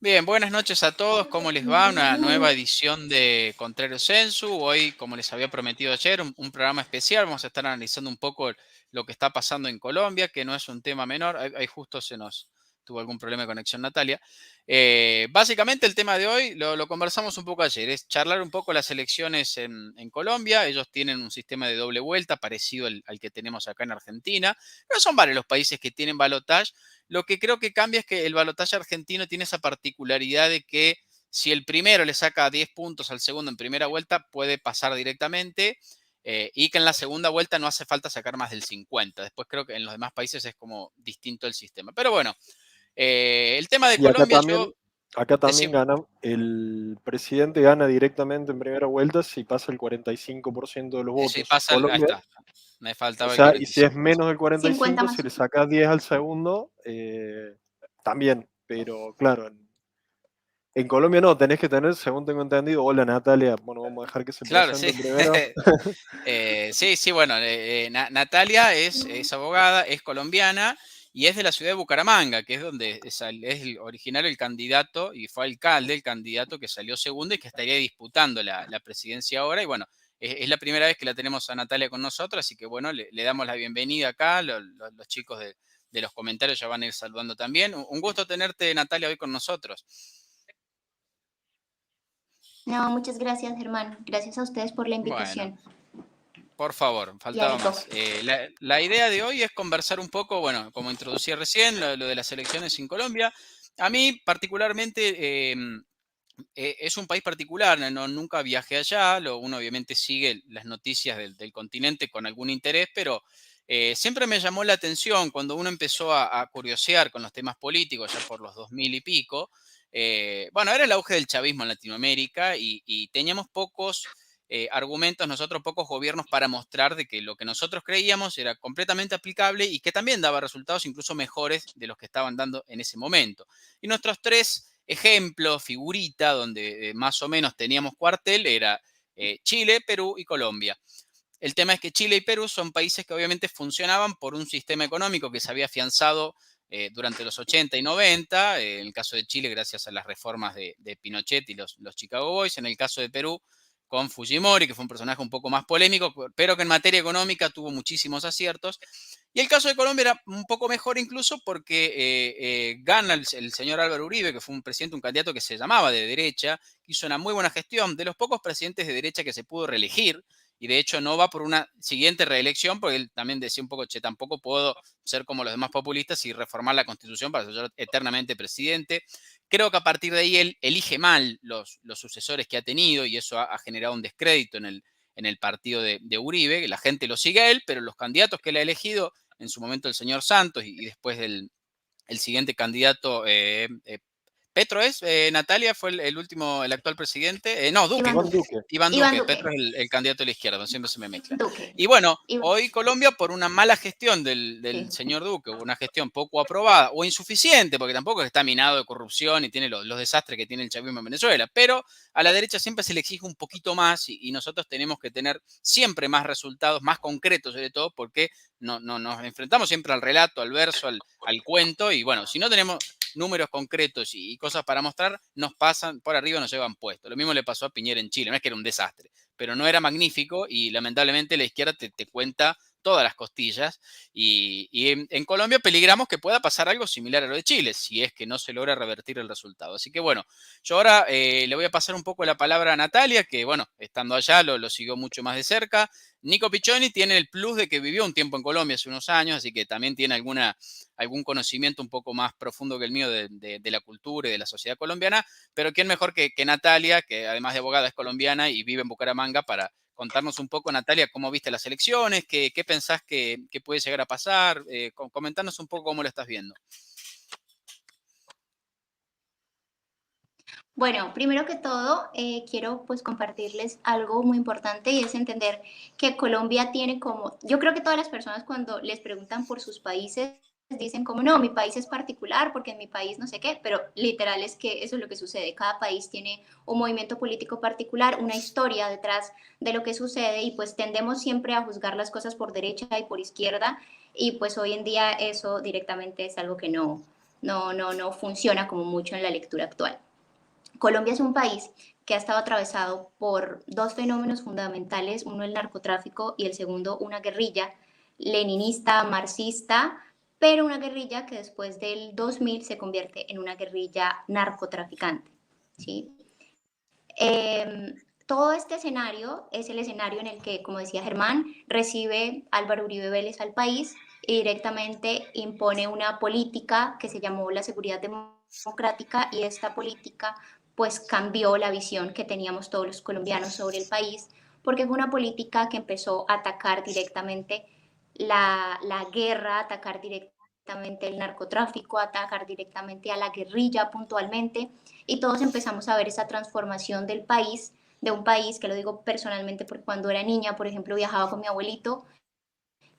Bien, buenas noches a todos. ¿Cómo les va? Una nueva edición de Contrario Sensu. Hoy, como les había prometido ayer, un programa especial. Vamos a estar analizando un poco lo que está pasando en Colombia, que no es un tema menor. Ahí justo se nos tuvo algún problema de conexión, Natalia. Básicamente el tema de hoy lo conversamos un poco ayer, es charlar un poco las elecciones en Colombia. Ellos tienen un sistema de doble vuelta parecido al que tenemos acá en Argentina, pero son varios los países que tienen balotaje. Lo que creo que cambia es que el balotaje argentino tiene esa particularidad de que si el primero le saca 10 puntos al segundo en primera vuelta, puede pasar directamente, y que en la segunda vuelta no hace falta sacar más del 50. Después creo que en los demás países es como distinto el sistema. Pero bueno, el tema de Y Colombia, yo acá también decimos, gana, el presidente gana directamente en primera vuelta si pasa el 45% de los si votos. pasa, ahí Colombia, está, me o faltaba el sea, y si es 45%. menos del 50 45, más si le 1. saca 10 al segundo, también. Pero claro, en Colombia no, tenés que tener, según tengo entendido, hola Natalia, bueno, vamos a dejar que se Claro, presente sí. primero. Sí, sí, bueno, Natalia es abogada, es colombiana y es de la ciudad de Bucaramanga, que es donde es el originario el candidato y fue alcalde el candidato que salió segundo y que estaría disputando la presidencia ahora. Y bueno, es la primera vez que la tenemos a Natalia con nosotros, así que bueno, le damos la bienvenida acá. Los chicos de los comentarios ya van a ir saludando también. Un gusto tenerte, Natalia, hoy con nosotros. No, muchas gracias, Germán. Gracias a ustedes por la Bueno. invitación. Por favor, Ya, faltaba Nico. más. La idea de hoy es conversar un poco, bueno, como introducí recién, lo de las elecciones en Colombia. A mí particularmente es un país particular, nunca viajé allá, uno obviamente sigue las noticias del continente con algún interés, pero siempre me llamó la atención cuando uno empezó a curiosear con los temas políticos, ya por los 2000 y pico. Bueno, era el auge del chavismo en Latinoamérica y teníamos pocos argumentos, nosotros pocos gobiernos para mostrar de que lo que nosotros creíamos era completamente aplicable y que también daba resultados incluso mejores de los que estaban dando en ese momento. Y nuestros tres ejemplos, figurita, donde más o menos teníamos cuartel, era Chile, Perú y Colombia. El tema es que Chile y Perú son países que obviamente funcionaban por un sistema económico que se había afianzado durante los 80 y 90, en el caso de Chile gracias a las reformas de Pinochet y los Chicago Boys, en el caso de Perú con Fujimori, que fue un personaje un poco más polémico, pero que en materia económica tuvo muchísimos aciertos. Y el caso de Colombia era un poco mejor incluso porque gana el señor Álvaro Uribe, que fue un presidente, un candidato que se llamaba de derecha, que hizo una muy buena gestión, de los pocos presidentes de derecha que se pudo reelegir, y de hecho no va por una siguiente reelección, porque él también decía un poco, che, tampoco puedo ser como los demás populistas y reformar la constitución para ser eternamente presidente. Creo que a partir de ahí él elige mal los sucesores que ha tenido y eso ha generado un descrédito en el partido de Uribe. La gente lo sigue a él, pero los candidatos que él ha elegido, en su momento el señor Santos y después el siguiente candidato, Petro es, Natalia fue el último, el actual presidente, no, Duque, Iván Iván Duque. Duque. Iván Iván Duque, Petro Duque. es el candidato de la izquierda, siempre se me mezcla. Duque. Y bueno, Iván. hoy Colombia, por una mala gestión del Sí. señor Duque, una gestión poco aprobada o insuficiente, porque tampoco está minado de corrupción y tiene los desastres que tiene el chavismo en Venezuela, pero a la derecha siempre se le exige un poquito más y nosotros tenemos que tener siempre más resultados, más concretos sobre todo, porque nos enfrentamos siempre al relato, al verso, al cuento, y bueno, si no tenemos números concretos y cosas para mostrar, nos pasan por arriba, nos llevan puesto. Lo mismo le pasó a Piñera en Chile, no es que era un desastre, pero no era magnífico y lamentablemente la izquierda te cuenta todas las costillas y en Colombia peligramos que pueda pasar algo similar a lo de Chile, si es que no se logra revertir el resultado. Así que bueno, yo ahora le voy a pasar un poco la palabra a Natalia, que bueno, estando allá lo siguió mucho más de cerca. Nico Piccioni tiene el plus de que vivió un tiempo en Colombia hace unos años, así que también tiene algún conocimiento un poco más profundo que el mío de la cultura y de la sociedad colombiana, pero quién mejor que Natalia, que además de abogada es colombiana y vive en Bucaramanga, para contarnos un poco, Natalia, cómo viste las elecciones, qué pensás que puede llegar a pasar, comentarnos un poco cómo lo estás viendo. Bueno, primero que todo, quiero pues compartirles algo muy importante y es entender que Colombia tiene como, yo creo que todas las personas cuando les preguntan por sus países dicen como no, mi país es particular porque en mi país no sé qué, pero literal es que eso es lo que sucede. Cada país tiene un movimiento político particular, una historia detrás de lo que sucede y pues tendemos siempre a juzgar las cosas por derecha y por izquierda y pues hoy en día eso directamente es algo que no funciona como mucho en la lectura actual. Colombia es un país que ha estado atravesado por dos fenómenos fundamentales, uno el narcotráfico y el segundo una guerrilla leninista, marxista, pero una guerrilla que después del 2000 se convierte en una guerrilla narcotraficante, ¿sí? Todo este escenario es el escenario en el que, como decía Germán, recibe Álvaro Uribe Vélez al país y directamente impone una política que se llamó la seguridad democrática, y esta política pues cambió la visión que teníamos todos los colombianos sobre el país, porque fue una política que empezó a atacar directamente la guerra, a atacar directamente el narcotráfico, a atacar directamente a la guerrilla puntualmente, y todos empezamos a ver esa transformación del país, de un país, que lo digo personalmente porque cuando era niña, por ejemplo, viajaba con mi abuelito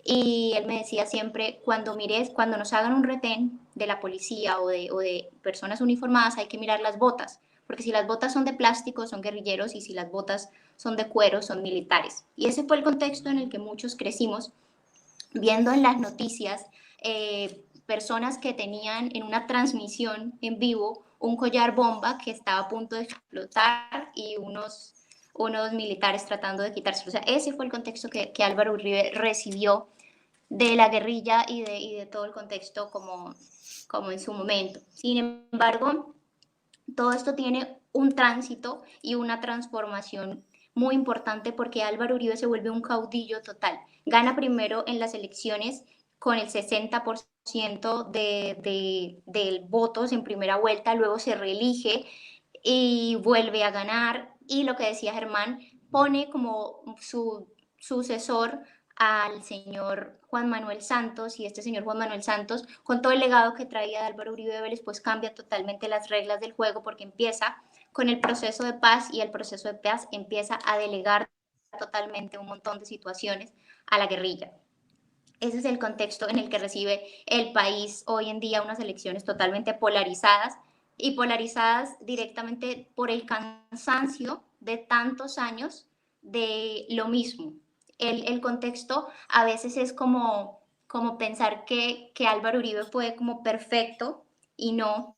y él me decía siempre, cuando nos hagan un retén de la policía o de personas uniformadas, hay que mirar las botas, porque si las botas son de plástico, son guerrilleros, y si las botas son de cuero, son militares. Y ese fue el contexto en el que muchos crecimos, viendo en las noticias personas que tenían en una transmisión en vivo un collar bomba que estaba a punto de explotar y unos militares tratando de quitárselo. O sea, ese fue el contexto que Álvaro Uribe recibió de la guerrilla y de todo el contexto como en su momento. Sin embargo, todo esto tiene un tránsito y una transformación muy importante, porque Álvaro Uribe se vuelve un caudillo total. Gana primero en las elecciones con el 60% de votos en primera vuelta, luego se reelige y vuelve a ganar, y lo que decía Germán, pone como su sucesor al señor Juan Manuel Santos, y este señor Juan Manuel Santos, con todo el legado que traía de Álvaro Uribe Vélez, pues cambia totalmente las reglas del juego, porque empieza con el proceso de paz, y el proceso de paz empieza a delegar totalmente un montón de situaciones a la guerrilla. Ese es el contexto en el que recibe el país hoy en día, unas elecciones totalmente polarizadas, y polarizadas directamente por el cansancio de tantos años de lo mismo. El contexto a veces es como pensar que Álvaro Uribe fue como perfecto, y no.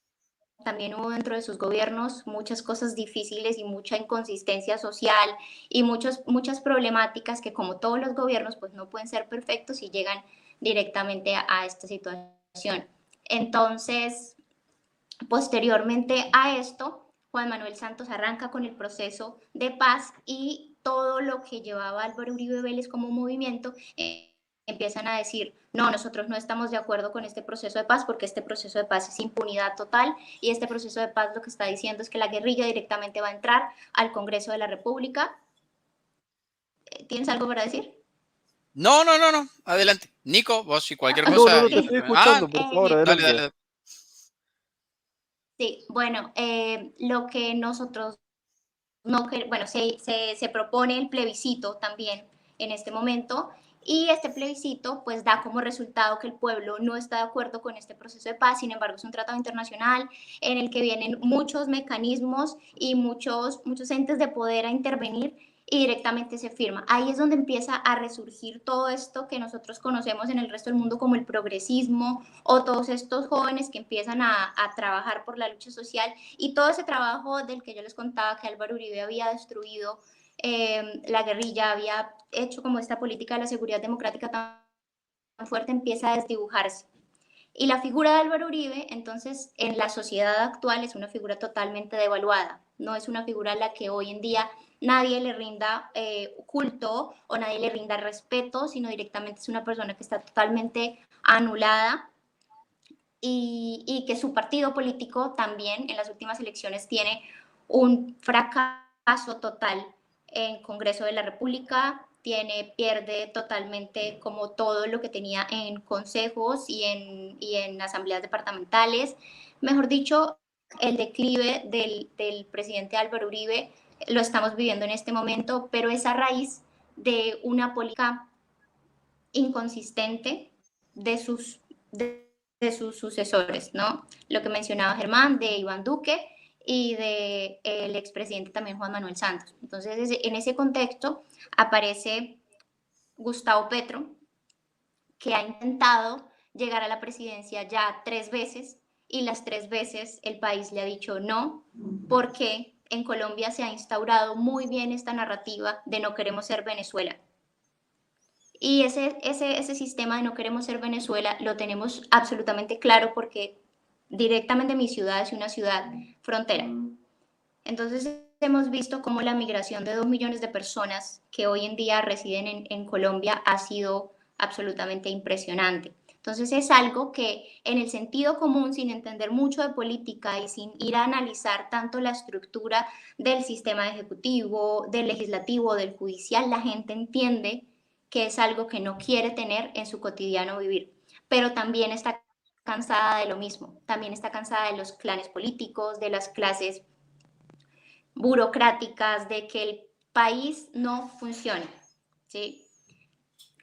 También hubo dentro de sus gobiernos muchas cosas difíciles y mucha inconsistencia social y muchas problemáticas que, como todos los gobiernos, pues no pueden ser perfectos y llegan directamente a esta situación. Entonces, posteriormente a esto, Juan Manuel Santos arranca con el proceso de paz, y todo lo que llevaba Álvaro Uribe Vélez como movimiento empiezan a decir, no, nosotros no estamos de acuerdo con este proceso de paz, porque este proceso de paz es impunidad total, y este proceso de paz lo que está diciendo es que la guerrilla directamente va a entrar al Congreso de la República. ¿Tienes algo para decir? No, no, no, no. Adelante. Nico, vos si cualquier No, no, cosa. no, te estoy Ah, escuchando, por favor, dale, adelante. dale. Sí, bueno, lo que nosotros no, bueno, se propone el plebiscito también en este momento, y este plebiscito pues da como resultado que el pueblo no está de acuerdo con este proceso de paz. Sin embargo, es un tratado internacional en el que vienen muchos mecanismos y muchos entes de poder a intervenir, y directamente se firma. Ahí es donde empieza a resurgir todo esto que nosotros conocemos en el resto del mundo como el progresismo, o todos estos jóvenes que empiezan a trabajar por la lucha social, y todo ese trabajo del que yo les contaba que Álvaro Uribe había destruido, la guerrilla había hecho como esta política de la seguridad democrática tan fuerte, empieza a desdibujarse. Y la figura de Álvaro Uribe, entonces, en la sociedad actual es una figura totalmente devaluada. No es una figura a la que hoy en día nadie le rinda culto o nadie le rinda respeto, sino directamente es una persona que está totalmente anulada, y que su partido político también en las últimas elecciones tiene un fracaso total en Congreso de la República, pierde totalmente como todo lo que tenía en consejos y en asambleas departamentales. Mejor dicho, el declive del presidente Álvaro Uribe lo estamos viviendo en este momento, pero es a raíz de una política inconsistente de de sus sucesores, ¿no? Lo que mencionaba Germán, de Iván Duque y de el expresidente también Juan Manuel Santos. Entonces, en ese contexto aparece Gustavo Petro, que ha intentado llegar a la presidencia ya 3 veces y las 3 veces el país le ha dicho no, porque en Colombia se ha instaurado muy bien esta narrativa de no queremos ser Venezuela. Y ese sistema de no queremos ser Venezuela lo tenemos absolutamente claro porque directamente mi ciudad es una ciudad frontera. Entonces hemos visto cómo la migración de 2 millones de personas que hoy en día residen en Colombia ha sido absolutamente impresionante. Entonces es algo que en el sentido común, sin entender mucho de política y sin ir a analizar tanto la estructura del sistema ejecutivo, del legislativo, del judicial, la gente entiende que es algo que no quiere tener en su cotidiano vivir, pero también está cansada de lo mismo, también está cansada de los clanes políticos, de las clases burocráticas, de que el país no funcione, ¿sí?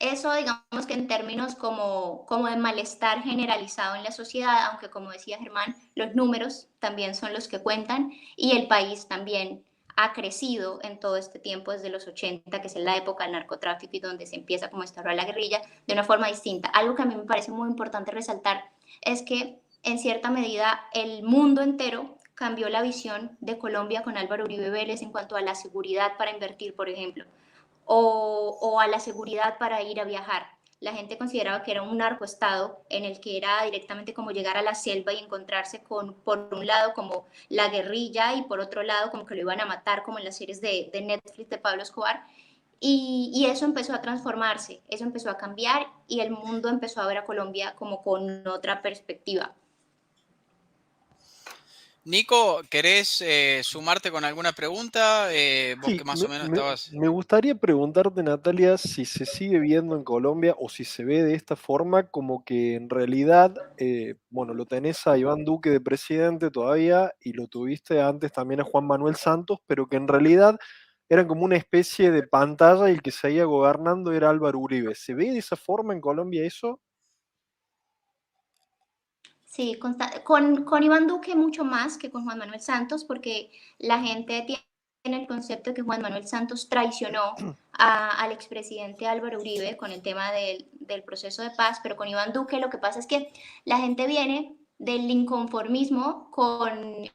Eso, digamos que en términos como de malestar generalizado en la sociedad, aunque como decía Germán, los números también son los que cuentan y el país también ha crecido en todo este tiempo desde los 80, que es la época del narcotráfico y donde se empieza como a instaurar la guerrilla de una forma distinta. Algo que a mí me parece muy importante resaltar es que en cierta medida el mundo entero cambió la visión de Colombia con Álvaro Uribe Vélez en cuanto a la seguridad para invertir, por ejemplo o a la seguridad para ir a viajar. La gente consideraba que era un narcoestado en el que era directamente como llegar a la selva y encontrarse con, por un lado, como la guerrilla y por otro lado, como que lo iban a matar, como en las series de Netflix de Pablo Escobar. Y eso empezó a transformarse, eso empezó a cambiar y el mundo empezó a ver a Colombia como con otra perspectiva. Nico, ¿querés sumarte con alguna pregunta? Vos que Sí, más o menos estabas... me gustaría preguntarte, Natalia, si se sigue viendo en Colombia o si se ve de esta forma como que en realidad, bueno, lo tenés a Iván Duque de presidente todavía y lo tuviste antes también a Juan Manuel Santos, pero que en realidad eran como una especie de pantalla y el que seguía gobernando era Álvaro Uribe. ¿Se ve de esa forma en Colombia eso? Sí, con Iván Duque mucho más que con Juan Manuel Santos, porque la gente tiene el concepto de que Juan Manuel Santos traicionó al expresidente Álvaro Uribe con el tema del proceso de paz, pero con Iván Duque lo que pasa es que la gente viene del inconformismo con el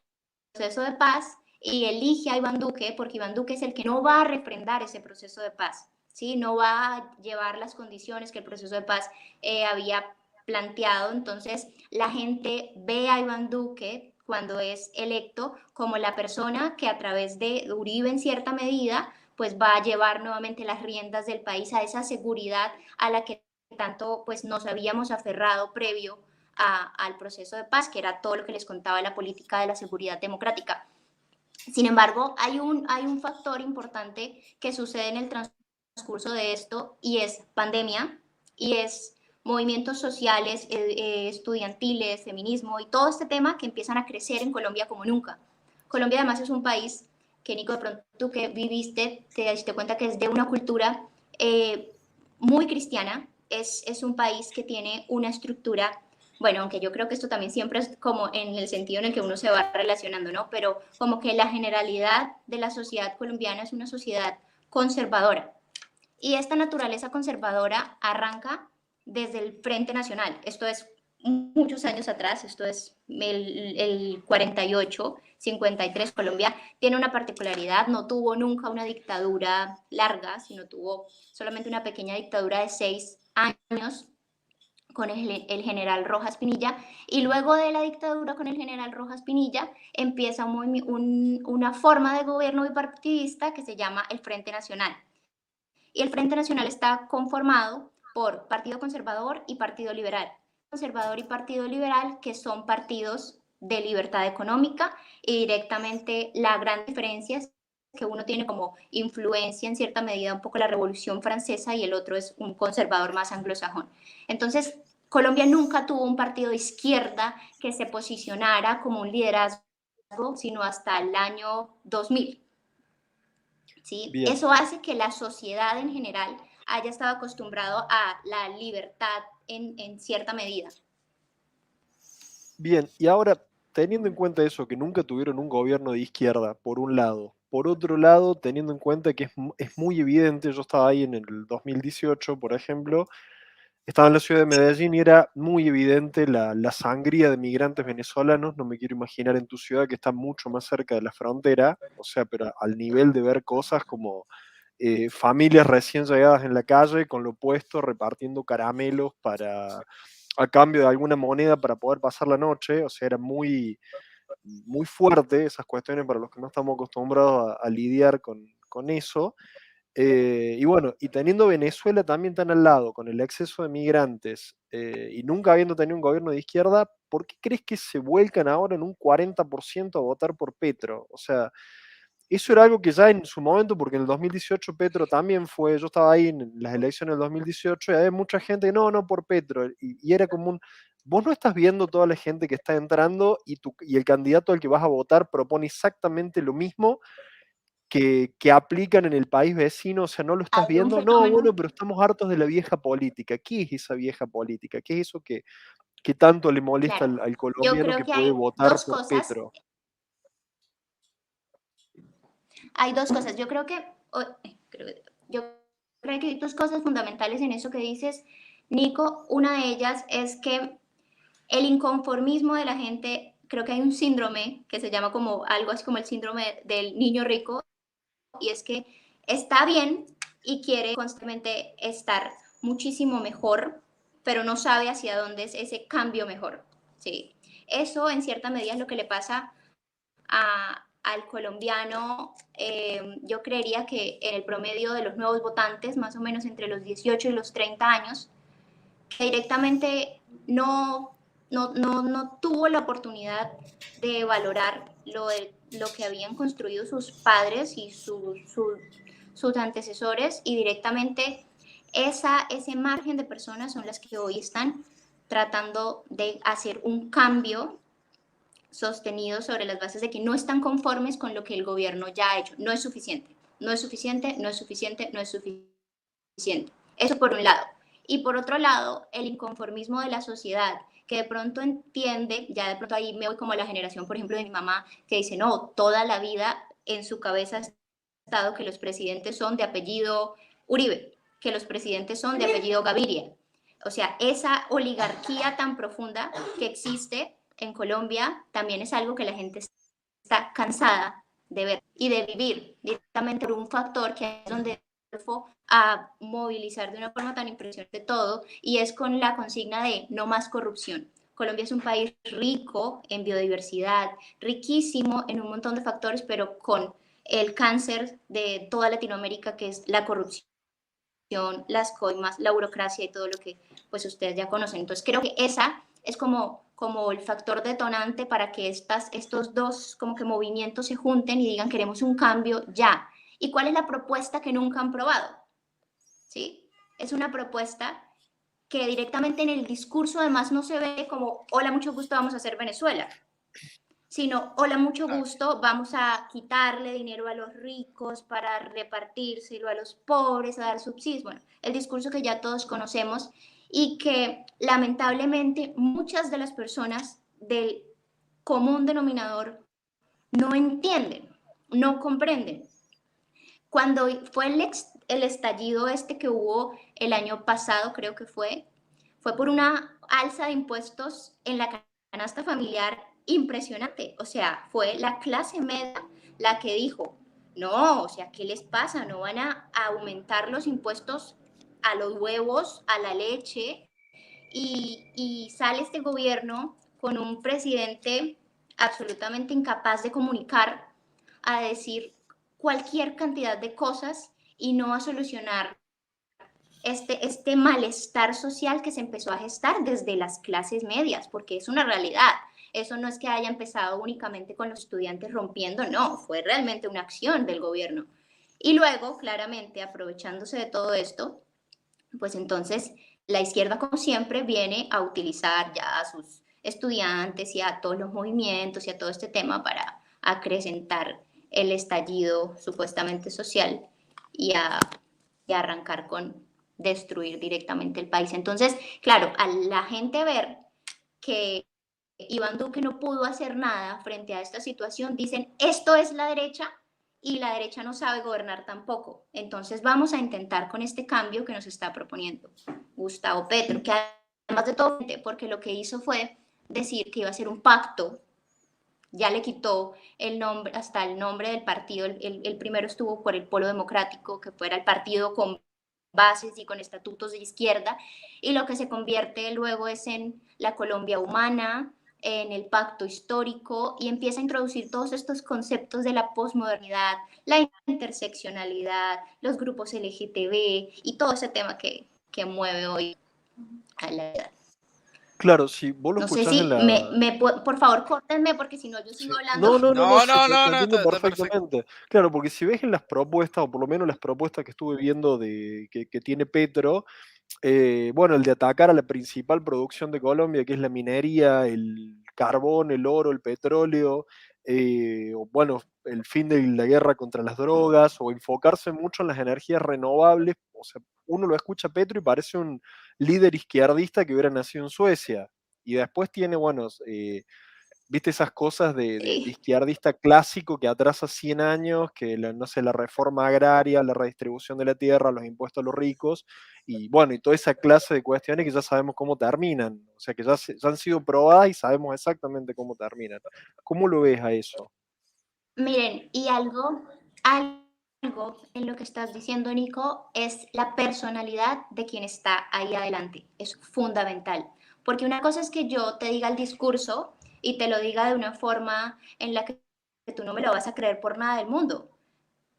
proceso de paz y elige a Iván Duque porque Iván Duque es el que no va a refrendar ese proceso de paz, ¿sí? No va a llevar las condiciones que el proceso de paz había planteado. Entonces, la gente ve a Iván Duque cuando es electo como la persona que a través de Uribe en cierta medida pues va a llevar nuevamente las riendas del país a esa seguridad a la que tanto pues nos habíamos aferrado previo al proceso de paz, que era todo lo que les contaba la política de la seguridad democrática. Sin embargo, hay un factor importante que sucede en el transcurso de esto y es pandemia y es movimientos sociales, estudiantiles, feminismo y todo este tema que empiezan a crecer en Colombia como nunca. Colombia además es un país que, Nico, de pronto tú que viviste, te diste cuenta que es de una cultura muy cristiana, es un país que tiene una estructura, bueno, aunque yo creo que esto también siempre es como en el sentido en el que uno se va relacionando, ¿no? Pero como que la generalidad de la sociedad colombiana es una sociedad conservadora. Y esta naturaleza conservadora arranca desde el Frente Nacional. Esto es muchos años atrás, esto es el 48, 53. Colombia tiene una particularidad, no tuvo nunca una dictadura larga, sino tuvo solamente una pequeña dictadura de 6 años con el general Rojas Pinilla, y luego de la dictadura con el general Rojas Pinilla empieza una forma de gobierno bipartidista que se llama el Frente Nacional. Y el Frente Nacional está conformado por Partido Conservador y Partido Liberal. Conservador y Partido Liberal, que son partidos de libertad económica, y directamente la gran diferencia es que uno tiene como influencia en cierta medida un poco la Revolución Francesa y el otro es un conservador más anglosajón. Entonces, Colombia nunca tuvo un partido de izquierda que se posicionara como un liderazgo, sino hasta el año 2000. ¿Sí? Bien, Eso hace que la sociedad en general haya estado acostumbrado a la libertad en cierta medida. bien. Y ahora, teniendo en cuenta eso, que nunca tuvieron un gobierno de izquierda, por un lado. Por otro lado, teniendo en cuenta que es muy evidente, yo estaba ahí en el 2018, por ejemplo, estaba en la ciudad de Medellín y era muy evidente la sangría de migrantes venezolanos. No me quiero imaginar en tu ciudad, que está mucho más cerca de la frontera, o sea, pero al nivel de ver cosas como familias recién llegadas en la calle con lo puesto, repartiendo caramelos a cambio de alguna moneda para poder pasar la noche. O sea, era muy fuerte esas cuestiones para los que no estamos acostumbrados a lidiar con eso. Y bueno, y teniendo Venezuela también tan al lado, con el exceso de migrantes, y nunca habiendo tenido un gobierno de izquierda, ¿por qué crees que se vuelcan ahora en un 40% a votar por Petro? O sea, eso era algo que ya en su momento, porque en el 2018 Petro también fue, yo estaba ahí en las elecciones del 2018 y había mucha gente, no, no por Petro, y era como un, vos no estás viendo toda la gente que está entrando y el candidato al que vas a votar propone exactamente lo mismo que aplican en el país vecino. O sea, ¿no lo estás Hay un viendo? No, fenómeno, bueno, pero estamos hartos de la vieja política. ¿Qué es esa vieja política? ¿Qué es eso que tanto le molesta claro, al yo colombiano creo que que puede votar por Petro? hay dos cosas, yo creo que, yo creo que hay dos cosas fundamentales en eso que dices, Nico. Una de ellas es que el inconformismo de la gente, creo que hay un síndrome que se llama como algo así como el síndrome del niño rico, y es que está bien y quiere constantemente estar muchísimo mejor, pero no sabe hacia dónde es ese cambio mejor. ¿Sí? Eso en cierta medida es lo que le pasa al colombiano. Yo creería que en el promedio de los nuevos votantes, más o menos entre los 18 y los 30 años, que directamente no tuvo la oportunidad de valorar lo que habían construido sus padres y sus antecesores, y directamente ese margen de personas son las que hoy están tratando de hacer un cambio sostenido sobre las bases de que no están conformes con lo que el gobierno ya ha hecho. No es suficiente, no es suficiente, no es suficiente, no es suficiente. Eso por un lado. Y por otro lado, el inconformismo de la sociedad, que de pronto entiende, ya de pronto ahí me voy como a la generación, por ejemplo, de mi mamá, que dice, no, toda la vida en su cabeza ha estado que los presidentes son de apellido Uribe, que los presidentes son de apellido Gaviria. O sea, esa oligarquía tan profunda que existe en Colombia también es algo que la gente está cansada de ver y de vivir directamente por un factor que es donde a movilizar de una forma tan impresionante todo, y es con la consigna de no más corrupción. Colombia es un país rico en biodiversidad, riquísimo en un montón de factores, pero con el cáncer de toda Latinoamérica, que es la corrupción, las coimas, la burocracia y todo lo que pues ustedes ya conocen. Entonces creo que esa es como el factor detonante para que estos dos como que movimientos se junten y digan queremos un cambio ya. ¿Y cuál es la propuesta que nunca han probado? ¿Sí? Es una propuesta que directamente en el discurso además no se ve como hola, mucho gusto, vamos a hacer Venezuela, sino hola, mucho gusto, vamos a quitarle dinero a los ricos para repartírselo a los pobres, a dar subsidios. Bueno, el discurso que ya todos conocemos y que lamentablemente muchas de las personas del común denominador no entienden, no comprenden. Cuando fue el estallido este que hubo el año pasado, creo que fue por una alza de impuestos en la canasta familiar impresionante. O sea, fue la clase media la que dijo, no, o sea, ¿qué les pasa? No van a aumentar los impuestos a los huevos, a la leche, y sale este gobierno con un presidente absolutamente incapaz de comunicar, a decir cualquier cantidad de cosas y no a solucionar este malestar social que se empezó a gestar desde las clases medias, porque es una realidad. Eso no es que haya empezado únicamente con los estudiantes rompiendo, no, fue realmente una acción del gobierno. Y luego, claramente, aprovechándose de todo esto, pues entonces la izquierda, como siempre, viene a utilizar ya a sus estudiantes y a todos los movimientos y a todo este tema para acrecentar el estallido supuestamente social y a arrancar con destruir directamente el país. Entonces, claro, a la gente ver que Iván Duque no pudo hacer nada frente a esta situación, dicen, esto es la derecha y la derecha no sabe gobernar tampoco. Entonces vamos a intentar con este cambio que nos está proponiendo. Gustavo Petro, que además de todo, porque lo que hizo fue decir que iba a ser un pacto, ya le quitó el nombre, hasta el nombre del partido, el primero estuvo por el Polo Democrático, que fuera el partido con bases y con estatutos de izquierda, y lo que se convierte luego es en la Colombia humana, en el pacto histórico, y empieza a introducir todos estos conceptos de la posmodernidad, la interseccionalidad, los grupos LGTB y todo ese tema que mueve hoy a la edad. Claro, si vos lo No sé escuchás en si la... por favor, córtenme porque si no yo sigo Sí. hablando. No, no, no, no, No, sí, no, te no, no, entiendo está perfecto. perfectamente. Claro, porque si ves en las propuestas, o por lo menos las propuestas que estuve viendo que tiene Petro, bueno, el de atacar a la principal producción de Colombia, que es la minería, el carbón, el oro, el petróleo, o bueno, el fin de la guerra contra las drogas, o enfocarse mucho en las energías renovables. O sea, uno lo escucha a Petro y parece un líder izquierdista que hubiera nacido en Suecia. Y después tiene, bueno, viste esas cosas de Sí. izquierdista clásico que atrasa 100 años, que no sé, la reforma agraria, la redistribución de la tierra, los impuestos a los ricos, y bueno, y toda esa clase de cuestiones que ya sabemos cómo terminan, o sea, que ya han sido probadas y sabemos exactamente cómo terminan. ¿Cómo lo ves a eso? Miren, y algo en lo que estás diciendo, Nico, es la personalidad de quien está ahí adelante. Es fundamental. Porque una cosa es que yo te diga el discurso y te lo diga de una forma en la que tú no me lo vas a creer por nada del mundo.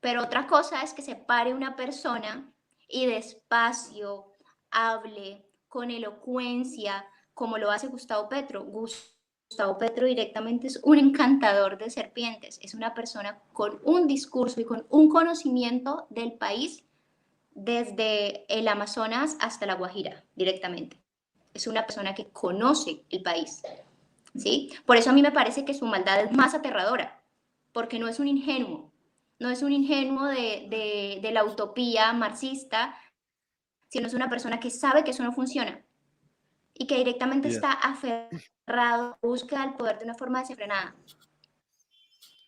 Pero otra cosa es que se pare una persona y despacio hable con elocuencia, como lo hace Gustavo Petro. Gustavo Petro directamente es un encantador de serpientes, es una persona con un discurso y con un conocimiento del país desde el Amazonas hasta la Guajira, directamente. Es una persona que conoce el país, ¿sí? Por eso a mí me parece que su maldad es más aterradora, porque no es un ingenuo, no es un ingenuo de la utopía marxista, sino es una persona que sabe que eso no funciona y que directamente Bien. está aferrado, busca el poder de una forma desenfrenada.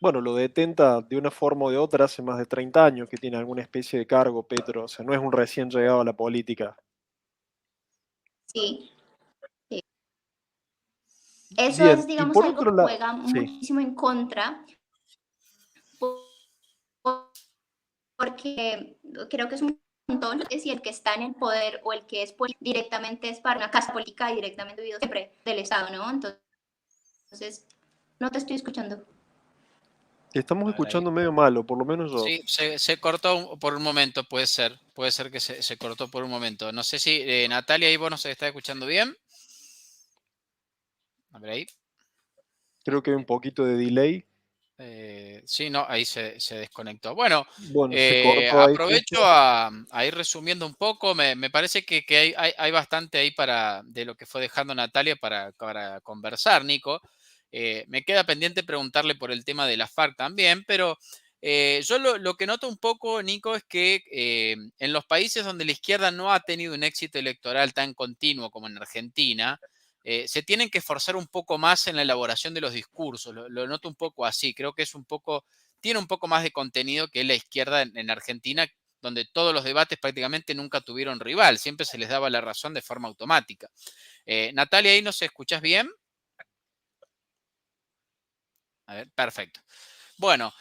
Bueno, lo detenta de una forma o de otra hace más de 30 años que tiene alguna especie de cargo, Petro, o sea, no es un recién llegado a la política. Sí, sí. Eso es, Bien, y digamos, por algo otro que lado, juega sí. muchísimo en contra, porque creo que es un montón, es si el que está en el poder o el que es directamente es para una casa política y directamente vivido siempre del Estado, ¿no? Entonces, no te estoy escuchando. Te estamos A ver ahí. escuchando medio malo, por lo menos yo. Sí, se cortó por un momento, puede ser que se cortó por un momento. No sé si Natalia, ahí vos nos está escuchando bien. A ver ahí. Creo que hay un poquito de delay. Sí, no, ahí se desconectó. Bueno, Bueno, se cortó ahí aprovecho justo. a ir resumiendo un poco. Me parece que hay bastante ahí de lo que fue dejando Natalia para conversar, Nico. Me queda pendiente preguntarle por el tema de la FARC también, pero yo lo que noto un poco, Nico, es que en los países donde la izquierda no ha tenido un éxito electoral tan continuo como en Argentina, se tienen que esforzar un poco más en la elaboración de los discursos. Lo noto un poco así. Creo que tiene un poco más de contenido que la izquierda en Argentina, donde todos los debates prácticamente nunca tuvieron rival. Siempre se les daba la razón de forma automática. Natalia, ¿ahí nos escuchás bien? A ver, perfecto. Bueno,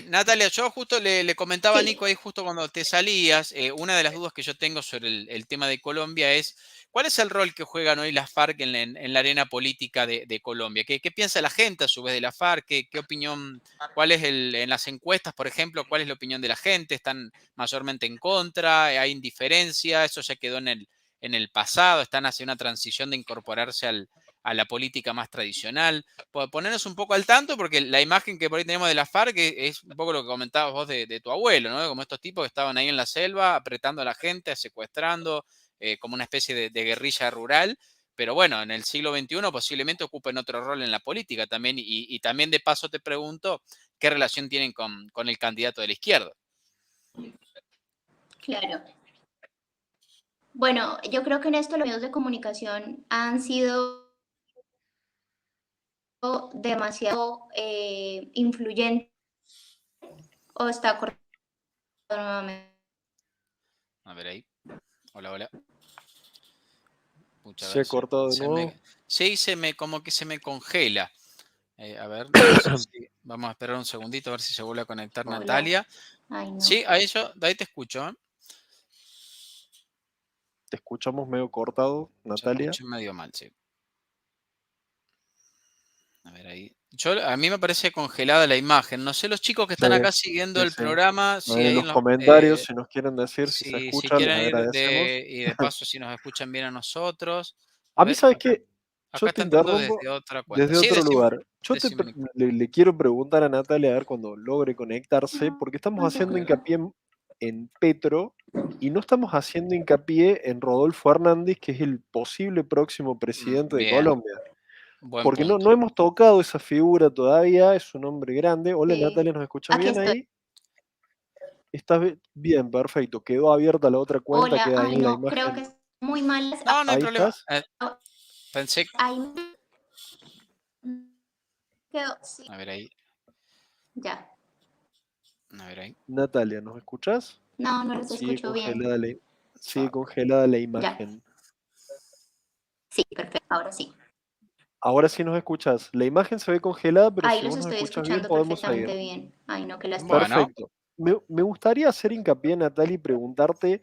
Natalia, yo justo le comentaba a Nico Sí, ahí justo cuando te salías, una de las dudas que yo tengo sobre el tema de Colombia es, ¿cuál es el rol que juegan hoy las FARC en la arena política de Colombia? ¿Qué piensa la gente a su vez de la FARC? ¿Qué opinión, cuál es en las encuestas, por ejemplo, cuál es la opinión de la gente? ¿Están mayormente en contra? ¿Hay indiferencia? ¿Eso ya quedó en el pasado? ¿Están hacia una transición de incorporarse a la política más tradicional? Ponernos un poco al tanto, porque la imagen que por ahí tenemos de la FARC es un poco lo que comentabas vos de tu abuelo, ¿no? Como estos tipos que estaban ahí en la selva apretando a la gente, secuestrando, como una especie de guerrilla rural. Pero bueno, en el siglo XXI posiblemente ocupen otro rol en la política también. Y también de paso te pregunto, ¿qué relación tienen con el candidato de la izquierda? claro. Bueno, yo creo que en esto los medios de comunicación han sido demasiado influyentes o está cortado nuevamente. A ver ahí. Hola, hola. Pucha, a Se ver, ha cortado de nuevo. sí, como que se me congela. A ver, no sé vamos a esperar un segundito a ver si se vuelve a conectar Hola. Natalia. Ay, no. Sí, ahí te escucho, ¿eh? Te escuchamos medio cortado, Yo te Natalia. escucho medio mal, sí. A ver ahí. A mí me parece congelada la imagen. No sé los chicos que Sí, están acá siguiendo sí, el sí. programa, si Ahí en ahí los comentarios, si nos quieren decir si se si escucha, les quieren ir agradecemos. y de paso si nos escuchan bien a nosotros. A A mí, ver, ¿sabes qué? Yo acá te está entrando interrumpo desde otra cuenta. desde Sí, otro decime, lugar. Yo decime, Nico. le quiero preguntar a Natalia a ver cuando logre conectarse, porque estamos No se A haciendo ver. hincapié en Petro y no estamos haciendo hincapié en Rodolfo Hernández, que es el posible próximo presidente de Bien, Colombia. buen Porque punto. no hemos tocado esa figura todavía, es un hombre grande. Hola Sí. Natalia, ¿nos escuchas Aquí bien estoy. ahí? Bien, perfecto. Quedó abierta la otra cuenta, Hola. queda ahí Ay, en la no, creo que imagen. es muy mal. No, no hay Ahí problema. estás. Pensé. Ahí quedó. Sí, A ver ahí. ya. A ver ahí. Natalia, ¿nos escuchas? No, no los Sigue escucho bien. congelada sigue Fa- congelada la Ya. imagen. Sí, perfecto. Ahora sí. Ahora sí nos escuchas. La imagen se ve congelada, pero Ahí si los vos nos estoy escuchas bien, escuchando podemos seguir. perfectamente bien. Ay, no, qué lástima. Bueno, Perfecto. Me gustaría hacer hincapié, Natalia, y preguntarte,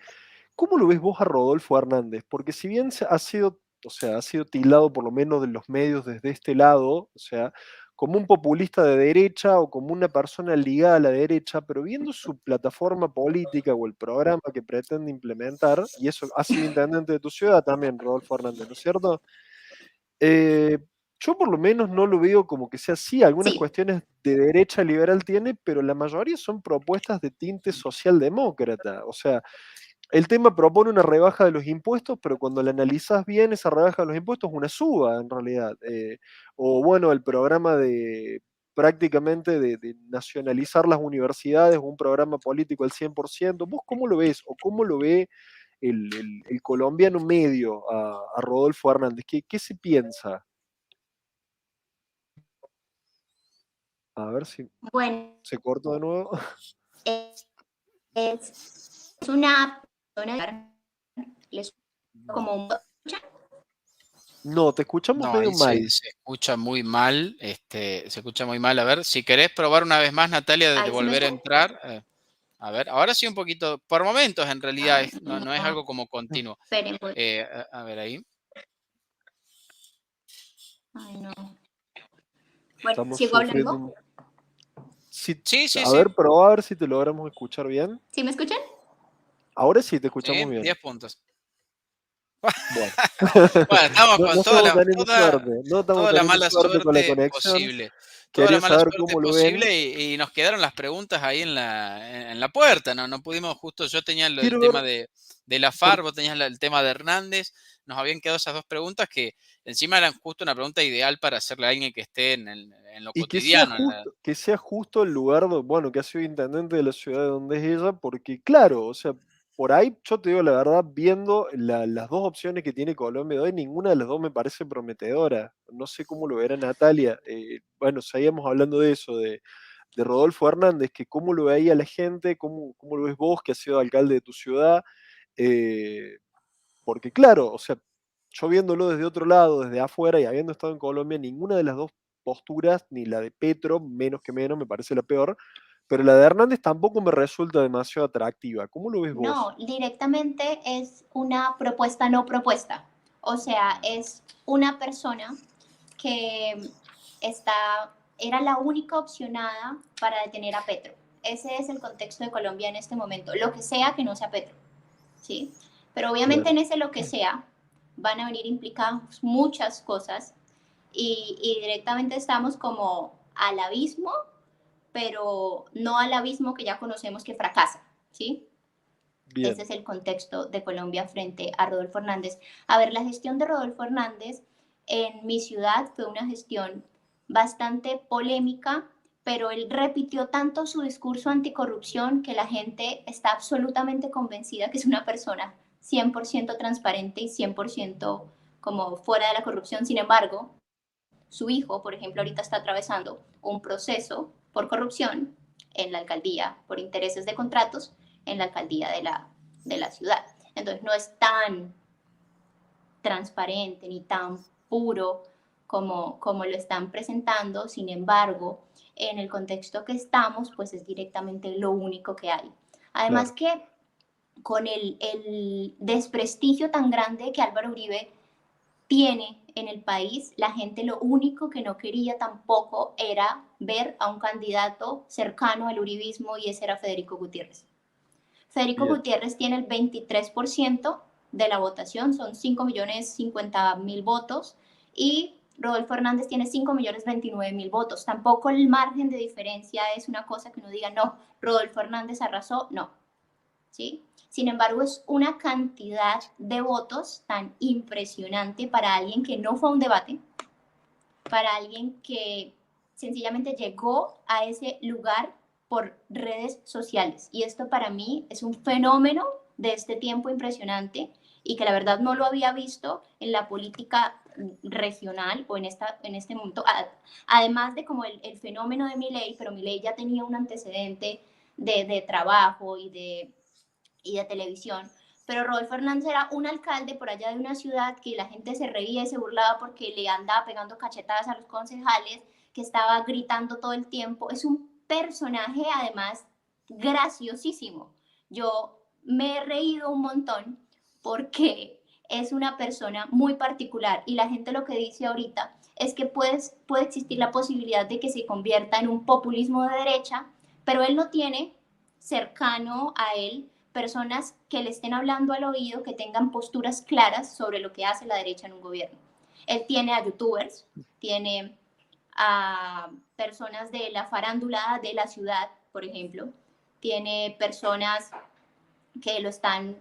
¿cómo lo ves vos a Rodolfo Hernández? Porque si bien ha sido, o sea, ha sido tildado por lo menos de los medios desde este lado, o sea, como un populista de derecha o como una persona ligada a la derecha, pero viendo su plataforma política o el programa que pretende implementar, y eso ha sido intendente de tu ciudad también, Rodolfo Hernández, ¿no es cierto? Eh, yo por lo menos no lo veo como que sea así, algunas Sí, cuestiones de derecha liberal tiene, pero la mayoría son propuestas de tinte socialdemócrata. O sea, el tema propone una rebaja de los impuestos, pero cuando la analizas bien, esa rebaja de los impuestos es una suba en realidad. O bueno, el programa de prácticamente de nacionalizar las universidades, un programa político al 100%. ¿Vos cómo lo ves o cómo lo ve el colombiano medio a Rodolfo Hernández? ¿Qué se piensa? A ver si bueno, se corta de nuevo. es una persona, les como un... No, te escuchamos no, medio ahí mal. se escucha muy mal. Se escucha muy mal. A ver, si querés probar una vez más, Natalia, de Ahí sí me volver a escuchan. entrar. A ver, ahora sí un poquito, por momentos en realidad, Ay, no es no, algo como continuo. esperen, pues. A ver ahí. Ay, no. Bueno, Estamos ¿sigo sufriendo hablando? Sí, sí, A sí. ver, probá a ver si te logramos escuchar bien. ¿Sí me escuchan? Ahora sí te escuchamos Sí, bien. 10 puntos. Bueno. Bueno, estamos No, con no estamos teniendo suerte. No estamos toda la teniendo mala suerte con la suerte conexión. posible. Toda la Quería mala saber suerte cómo lo ven. posible y nos quedaron las preguntas ahí en la puerta, ¿no? No pudimos justo, yo tenía el Quiero ver, tema de la por- FARC, vos tenías el tema de Hernández, nos habían quedado esas dos preguntas que encima eran justo una pregunta ideal para hacerle a alguien que esté en lo y cotidiano. que sea justo el lugar, bueno, que ha sido intendente de la ciudad de donde es ella, porque claro, o sea, por ahí yo te digo la verdad, viendo las dos opciones que tiene Colombia hoy, ninguna de las dos me parece prometedora. No sé cómo lo verá Natalia. Bueno, seguíamos hablando de eso, de Rodolfo Hernández, que cómo lo veía la gente, cómo lo ves vos, que has sido alcalde de tu ciudad. Eh, Porque claro, o sea, yo viéndolo desde otro lado, desde afuera y habiendo estado en Colombia, ninguna de las dos posturas, ni la de Petro, menos que menos, me parece la peor, pero la de Hernández tampoco me resulta demasiado atractiva. ¿Cómo lo ves No, vos? directamente es una propuesta no propuesta. O sea, es una persona que era la única opcionada para detener a Petro. Ese es el contexto de Colombia en este momento. Lo que sea que no sea Petro, ¿sí? Pero obviamente Claro, en ese lo que sea van a venir implicadas muchas cosas y directamente estamos como al abismo, pero no al abismo que ya conocemos que fracasa, ¿sí? Ese bien, es el contexto de Colombia frente a Rodolfo Hernández. A ver, la gestión de Rodolfo Hernández en mi ciudad fue una gestión bastante polémica, pero él repitió tanto su discurso anticorrupción que la gente está absolutamente convencida que es una persona 100% transparente y 100% como fuera de la corrupción. Sin embargo, su hijo, por ejemplo, ahorita está atravesando un proceso por corrupción en la alcaldía, por intereses de contratos en la alcaldía de la ciudad. Entonces no es tan transparente ni tan puro como lo están presentando. Sin embargo, en el contexto que estamos, pues es directamente lo único que hay. Además Claro. que con el desprestigio tan grande que Álvaro Uribe tiene en el país, la gente lo único que no quería tampoco era ver a un candidato cercano al uribismo, y ese era Federico Gutiérrez. Federico Bien. Gutiérrez tiene el 23% de la votación, son 5.050.000 votos, y Rodolfo Hernández tiene 5.029.000 votos. Tampoco el margen de diferencia es una cosa que uno diga, no, Rodolfo Hernández arrasó, no. ¿Sí? Sin embargo, es una cantidad de votos tan impresionante para alguien que no fue a un debate, para alguien que sencillamente llegó a ese lugar por redes sociales. Y esto para mí es un fenómeno de este tiempo impresionante, y que la verdad no lo había visto en la política regional o en este momento. Además de como el fenómeno de Milei, pero Milei ya tenía un antecedente de trabajo y de televisión. Pero Rodolfo Hernández era un alcalde por allá de una ciudad que la gente se reía y se burlaba porque le andaba pegando cachetadas a los concejales, que estaba gritando todo el tiempo. Es un personaje además graciosísimo. Yo me he reído un montón porque es una persona muy particular, y la gente lo que dice ahorita es que puede existir la posibilidad de que se convierta en un populismo de derecha, pero él no tiene cercano a él personas que le estén hablando al oído, que tengan posturas claras sobre lo que hace la derecha en un gobierno. Él tiene a youtubers, tiene a personas de la farándula de la ciudad, por ejemplo, tiene personas que lo están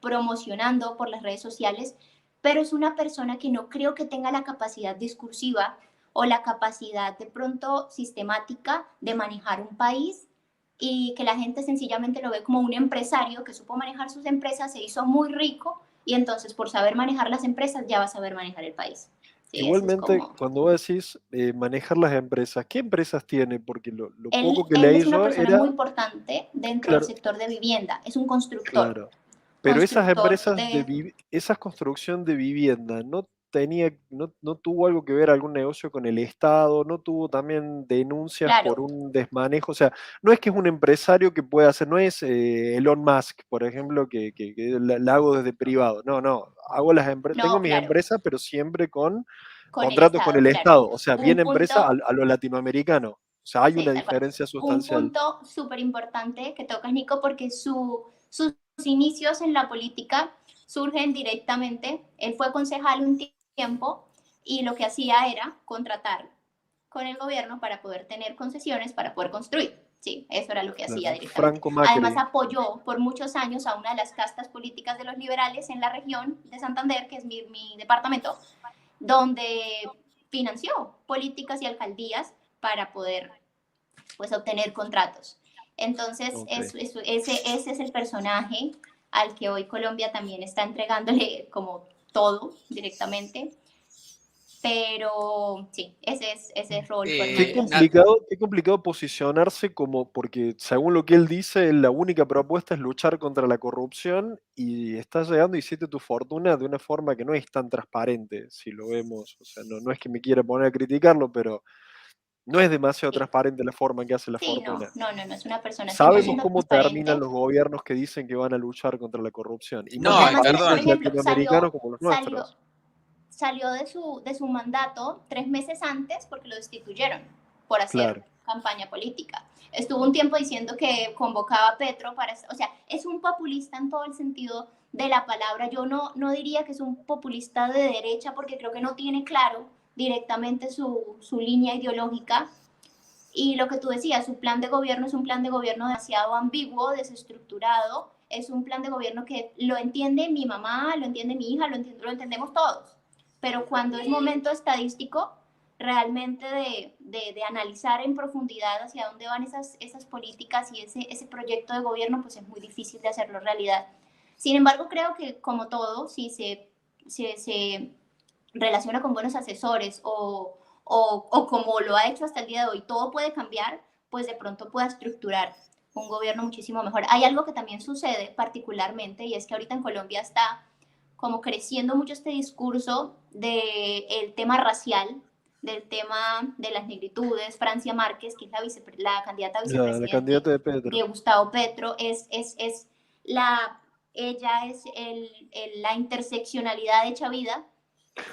promocionando por las redes sociales, pero es una persona que no creo que tenga la capacidad discursiva o la capacidad de pronto sistemática de manejar un país, y que la gente sencillamente lo ve como un empresario que supo manejar sus empresas, se hizo muy rico, y entonces por saber manejar las empresas ya va a saber manejar el país. Sí, eso es Igualmente, como... cuando vos decís manejar las empresas, ¿qué empresas tiene? Porque lo poco que Él leí es una yo persona era, muy importante dentro del claro, sector de vivienda, es un claro. Pero esas constructor empresas de... esas construcción de vivienda, no tuvo algo que ver algún negocio con el Estado, no tuvo también denuncias por Claro, un desmanejo, o sea, no es que es un empresario que pueda hacer, no es Elon Musk, por ejemplo, que la hago desde privado, no, hago tengo no, mis claro, empresas, pero siempre con con el contratos con Estado, el claro. Estado, o sea, bien Un empresa punto, a lo latinoamericano, o sea, hay sí, una tal cual. diferencia Un sustancial. punto súper importante que tocas, Nico, porque sus inicios en la política surgen directamente. Él fue concejal un tiempo, y lo que hacía era contratar con el gobierno para poder tener concesiones para poder construir. Sí, eso era lo que hacía Claro, directamente. Franco Además, Macri, apoyó por muchos años a una de las castas políticas de los liberales en la región de Santander, que es mi departamento, donde financió políticas y alcaldías para poder, pues, obtener contratos. Entonces, ok. ese es el personaje al que hoy Colombia también está entregándole como todo directamente. Pero sí, ese es Rodolfo Eh, na- Hernández. Qué complicado posicionarse como, porque según lo que él dice, la única propuesta es luchar contra la corrupción y estás llegando y hiciste tu fortuna de una forma que no es tan transparente, si lo vemos, o sea, no es que me quiera poner a criticarlo, pero no es demasiado Sí, transparente la forma en que hace la sí, no, fortuna. no, no, no es una persona Sabemos 100% cómo terminan transparente. los gobiernos que dicen que van a luchar contra la corrupción, y Porque más en no, además él, por países perdón. ejemplo, latinoamericanos como los nuestros. salió de su mandato 3 meses antes porque lo destituyeron por hacer Claro, campaña política. Estuvo un tiempo diciendo que convocaba a Petro para... O sea, es un populista en todo el sentido de la palabra. Yo no diría que es un populista de derecha, porque creo que no tiene claro directamente su línea ideológica. Y lo que tú decías, su plan de gobierno es un plan de gobierno demasiado ambiguo, desestructurado. Es un plan de gobierno que lo entiende mi mamá, lo entiende mi hija, lo entendemos todos. Pero cuando es momento estadístico, realmente de analizar en profundidad hacia dónde van esas políticas y ese proyecto de gobierno, pues es muy difícil de hacerlo realidad. Sin embargo, creo que como todo, si se relaciona con buenos asesores, o como lo ha hecho hasta el día de hoy, todo puede cambiar, pues de pronto pueda estructurar un gobierno muchísimo mejor. Hay algo que también sucede particularmente, y es que ahorita en Colombia está como creciendo mucho este discurso del tema racial, del tema de las negritudes. Francia Márquez, que es la candidata a La vicepresidente candidata de de Petro. Gustavo Petro, la, ella es la interseccionalidad hecha vida.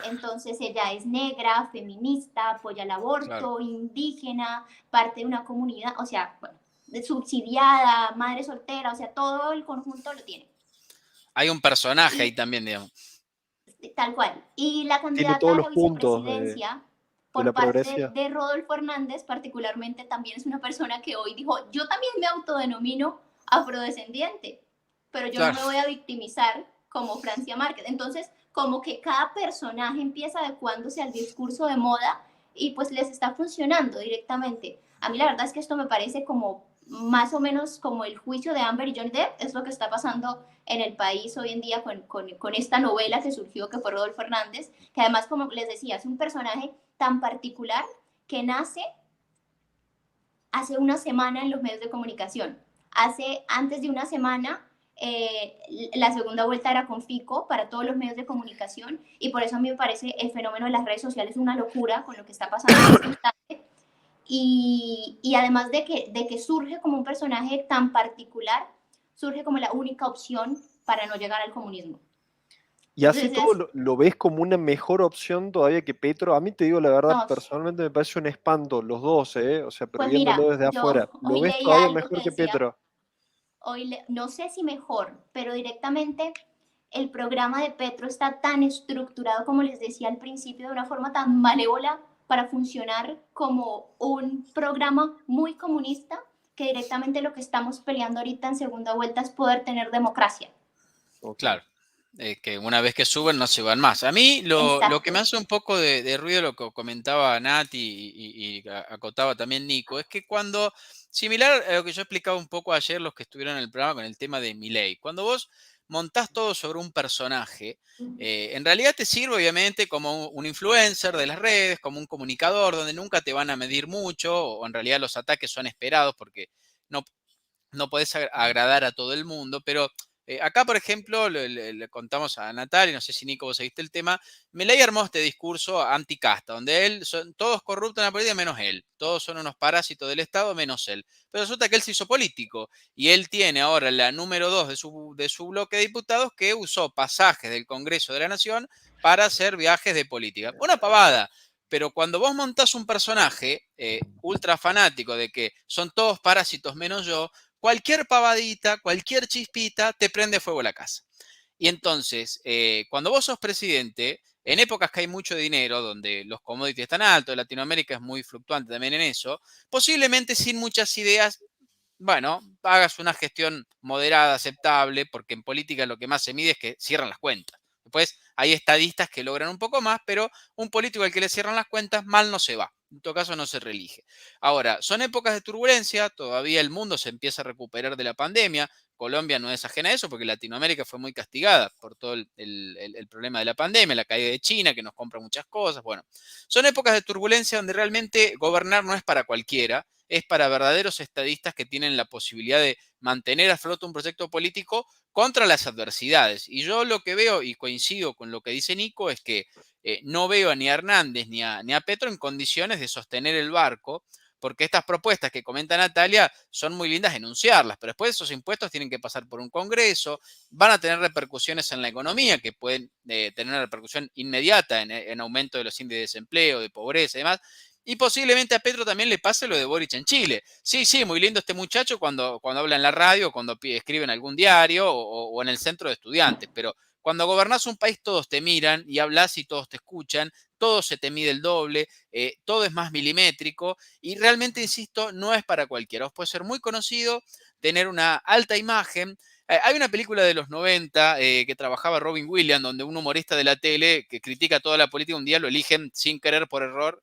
Entonces ella es negra, feminista, apoya el Claro. aborto, indígena, parte de una comunidad, o sea, bueno, subsidiada, madre soltera, o sea, todo el conjunto lo tiene. Hay un personaje ahí Y también, digamos. tal cual. Y la Tiene candidata todos a los la puntos vicepresidencia, de la por parte progresía. de Rodolfo Hernández, particularmente, también es una persona que hoy dijo, yo también me autodenomino afrodescendiente, pero yo no Claro. me voy a victimizar como Francia Márquez. Entonces, como que cada personaje empieza adecuándose al discurso de moda y pues les está funcionando directamente. A mí la verdad es que esto me parece como más o menos como el juicio de Amber y Johnny Depp, es lo que está pasando en el país hoy en día con esta novela que surgió, que fue Rodolfo Hernández, que además, como les decía, es un personaje tan particular que nace hace una semana en los medios de comunicación. Antes de una semana, la segunda vuelta era con Fico para todos los medios de comunicación y por eso a mí me parece el fenómeno de las redes sociales una locura con lo que está pasando en este instante. Y además de que surge como un personaje tan particular, surge como la única opción para no llegar al comunismo. Y así Entonces todo lo ves como una mejor opción todavía que Petro. A mí te digo la verdad, no, personalmente me parece un espanto los dos, ¿eh? O sea, pero pues viéndolo mira, desde yo afuera. ¿Lo hoy ves leía todavía algo que mejor que decía, Petro? no sé si mejor, pero directamente el programa de Petro está tan estructurado, como les decía al principio, de una forma tan malévola para funcionar como un programa muy comunista, que directamente lo que estamos peleando ahorita en segunda vuelta es poder tener democracia. Ok. Claro, que una vez que suben no se van más. A mí lo que me Exacto. hace un poco de ruido, lo que comentaba Nati y acotaba también Nico, es que cuando, similar a lo que yo explicaba un poco ayer los que estuvieron en el programa con el tema de Milei, cuando vos montás todo sobre un personaje, en realidad te sirve obviamente como un influencer de las redes, como un comunicador, donde nunca te van a medir mucho, o en realidad los ataques son esperados porque no no podés agradar a todo el mundo, pero acá, por ejemplo, le contamos a Natalia, no sé si Nico vos seguiste el tema, Milei armó este discurso anticasta, donde todos corruptos en la política menos él, todos son unos parásitos del Estado menos él. Pero resulta que él se hizo político y él tiene ahora la número 2 de su bloque de diputados que usó pasajes del Congreso de la Nación para hacer viajes de política. Una pavada. Pero cuando vos montás un personaje ultra fanático de que son todos parásitos menos yo, cualquier pavadita, cualquier chispita, te prende fuego la casa. Y entonces, cuando vos sos presidente, en épocas que hay mucho dinero, donde los commodities están altos, Latinoamérica es muy fluctuante también en eso, posiblemente sin muchas ideas, bueno, hagas una gestión moderada, aceptable, porque en política lo que más se mide es que cierran las cuentas. Después hay estadistas que logran un poco más, pero un político al que le cierran las cuentas mal no se va. En todo caso no se reelige. Ahora, son épocas de turbulencia, todavía el mundo se empieza a recuperar de la pandemia. Colombia no es ajena a eso porque Latinoamérica fue muy castigada por todo el problema de la pandemia, la caída de China que nos compra muchas cosas. Bueno, son épocas de turbulencia donde realmente gobernar no es para cualquiera, es para verdaderos estadistas que tienen la posibilidad de mantener a flote un proyecto político contra las adversidades. Y yo lo que veo, y coincido con lo que dice Nico, es que no veo ni a Hernández ni a Petro en condiciones de sostener el barco, porque estas propuestas que comenta Natalia son muy lindas enunciarlas, pero después esos impuestos tienen que pasar por un Congreso, van a tener repercusiones en la economía que pueden tener una repercusión inmediata en aumento de los índices de desempleo, de pobreza y demás. Y posiblemente a Petro también le pase lo de Boric en Chile. Sí, sí, muy lindo este muchacho cuando habla en la radio, cuando escribe en algún diario o en el centro de estudiantes, pero cuando gobernás un país todos te miran y hablas y todos te escuchan, todo se te mide el doble, todo es más milimétrico y realmente, insisto, no es para cualquiera. Vos podés ser muy conocido, tener una alta imagen. Hay una película de los 90 que trabajaba Robin Williams, donde un humorista de la tele que critica toda la política, un día lo eligen sin querer por error,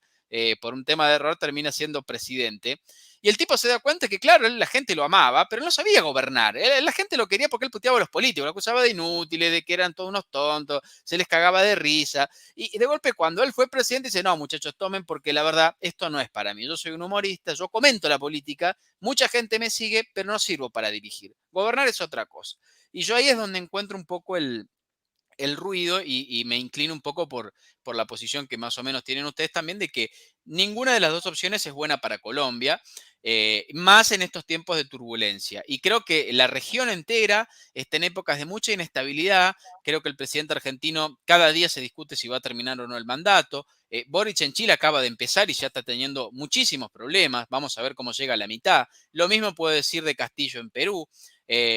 por un tema de error, termina siendo presidente. Y el tipo se da cuenta que, claro, la gente lo amaba, pero no sabía gobernar. La gente lo quería porque él puteaba a los políticos, lo acusaba de inútiles, de que eran todos unos tontos, se les cagaba de risa. Y de golpe, cuando él fue presidente, dice, no, muchachos, tomen porque la verdad, esto no es para mí. Yo soy un humorista, yo comento la política, mucha gente me sigue, pero no sirvo para dirigir. Gobernar es otra cosa. Y yo ahí es donde encuentro un poco el ruido y me inclino un poco por la posición que más o menos tienen ustedes también, de que ninguna de las dos opciones es buena para Colombia, más en estos tiempos de turbulencia. Y creo que la región entera está en épocas de mucha inestabilidad. Creo que el presidente argentino cada día se discute si va a terminar o no el mandato. Boric en Chile acaba de empezar y ya está teniendo muchísimos problemas. Vamos a ver cómo llega a la mitad. Lo mismo puedo decir de Castillo en Perú.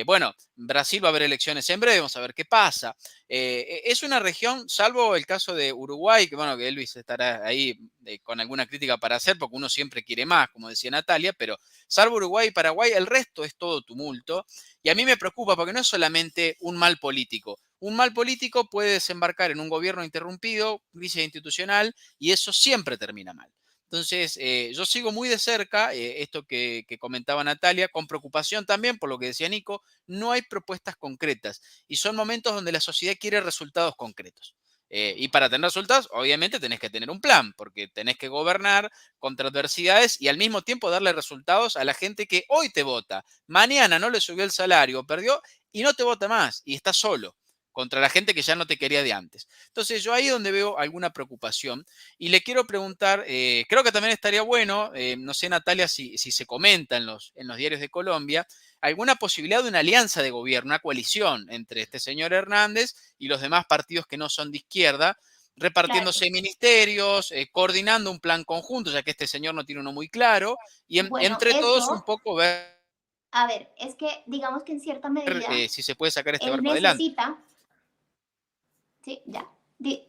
Bueno, Brasil va a haber elecciones en breve, vamos a ver qué pasa. Es una región, salvo el caso de Uruguay, que bueno, que Elvis estará ahí con alguna crítica para hacer, porque uno siempre quiere más, como decía Natalia, pero salvo Uruguay y Paraguay, el resto es todo tumulto. Y a mí me preocupa porque no es solamente un mal político. Un mal político puede desembarcar en un gobierno interrumpido, crisis institucional, y eso siempre termina mal. Entonces, yo sigo muy de cerca esto que comentaba Natalia, con preocupación también por lo que decía Nico, no hay propuestas concretas y son momentos donde la sociedad quiere resultados concretos. Y para tener resultados, obviamente tenés que tener un plan, porque tenés que gobernar contra adversidades y al mismo tiempo darle resultados a la gente que hoy te vota. Mañana no le subió el salario, perdió y no te vota más y está solo contra la gente que ya no te quería de antes. Entonces yo ahí donde veo alguna preocupación y le quiero preguntar, creo que también estaría bueno, no sé Natalia si se comenta en los diarios de Colombia, alguna posibilidad de una alianza de gobierno, una coalición entre este señor Hernández y los demás partidos que no son de izquierda, Claro. repartiéndose ministerios, coordinando un plan conjunto, ya que este señor no tiene uno muy claro, y Bueno, entre todos un eso, poco ver a ver, es que digamos que en cierta medida si se puede sacar este él barco adelante. necesita, sí, ya,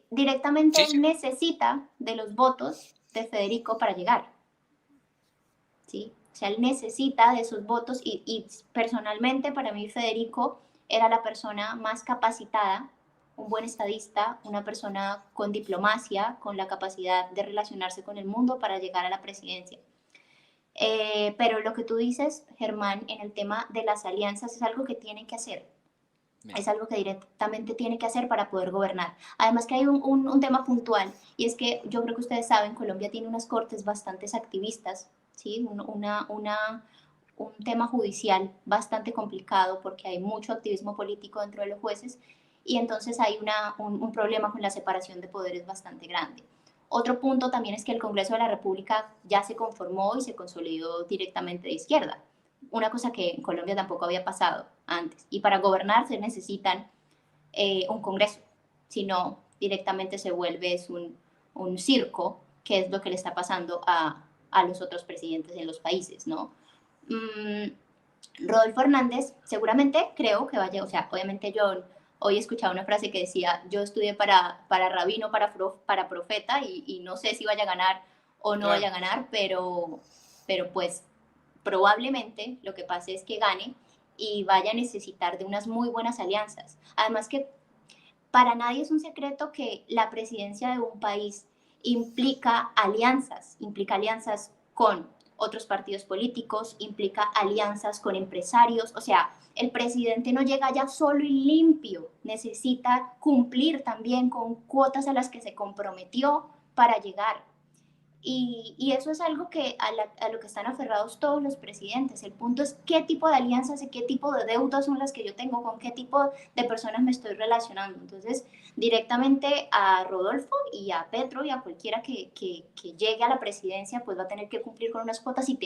directamente Sí, él sí. necesita de los votos de Federico para llegar, ¿sí? O sea, él necesita de esos votos y personalmente para mí Federico era la persona más capacitada, un buen estadista, una persona con diplomacia, con la capacidad de relacionarse con el mundo para llegar a la presidencia. Pero lo que tú dices, Germán, en el tema de las alianzas es algo que tienen que hacer. Bien. Es algo que directamente tiene que hacer para poder gobernar. Además que hay un tema puntual y es que yo creo que ustedes saben, Colombia tiene unas cortes bastante activistas, ¿sí? Un tema judicial bastante complicado porque hay mucho activismo político dentro de los jueces y entonces hay un problema con la separación de poderes bastante grande. Otro punto también es que el Congreso de la República ya se conformó y se consolidó directamente de izquierda, una cosa que en Colombia tampoco había pasado antes. Y para gobernar se necesitan un Congreso, si no directamente se vuelve un circo, que es lo que le está pasando a los otros presidentes en los países, ¿no? Rodolfo Hernández seguramente creo que vaya, o sea, obviamente yo hoy he escuchado una frase que decía, yo estudié para rabino, para profeta y no sé si vaya a ganar o no Claro. vaya a ganar, pero pues probablemente lo que pase es que gane y vaya a necesitar de unas muy buenas alianzas. Además que para nadie es un secreto que la presidencia de un país implica alianzas con otros partidos políticos, implica alianzas con empresarios, o sea, el presidente no llega ya solo y limpio, necesita cumplir también con cuotas a las que se comprometió para llegar. Y eso es algo que a lo que están aferrados todos los presidentes. El punto es qué tipo de alianzas y qué tipo de deudas son las que yo tengo, con qué tipo de personas me estoy relacionando. Entonces, directamente a Rodolfo y a Petro y a cualquiera que llegue a la presidencia, pues va a tener que cumplir con unas cuotas y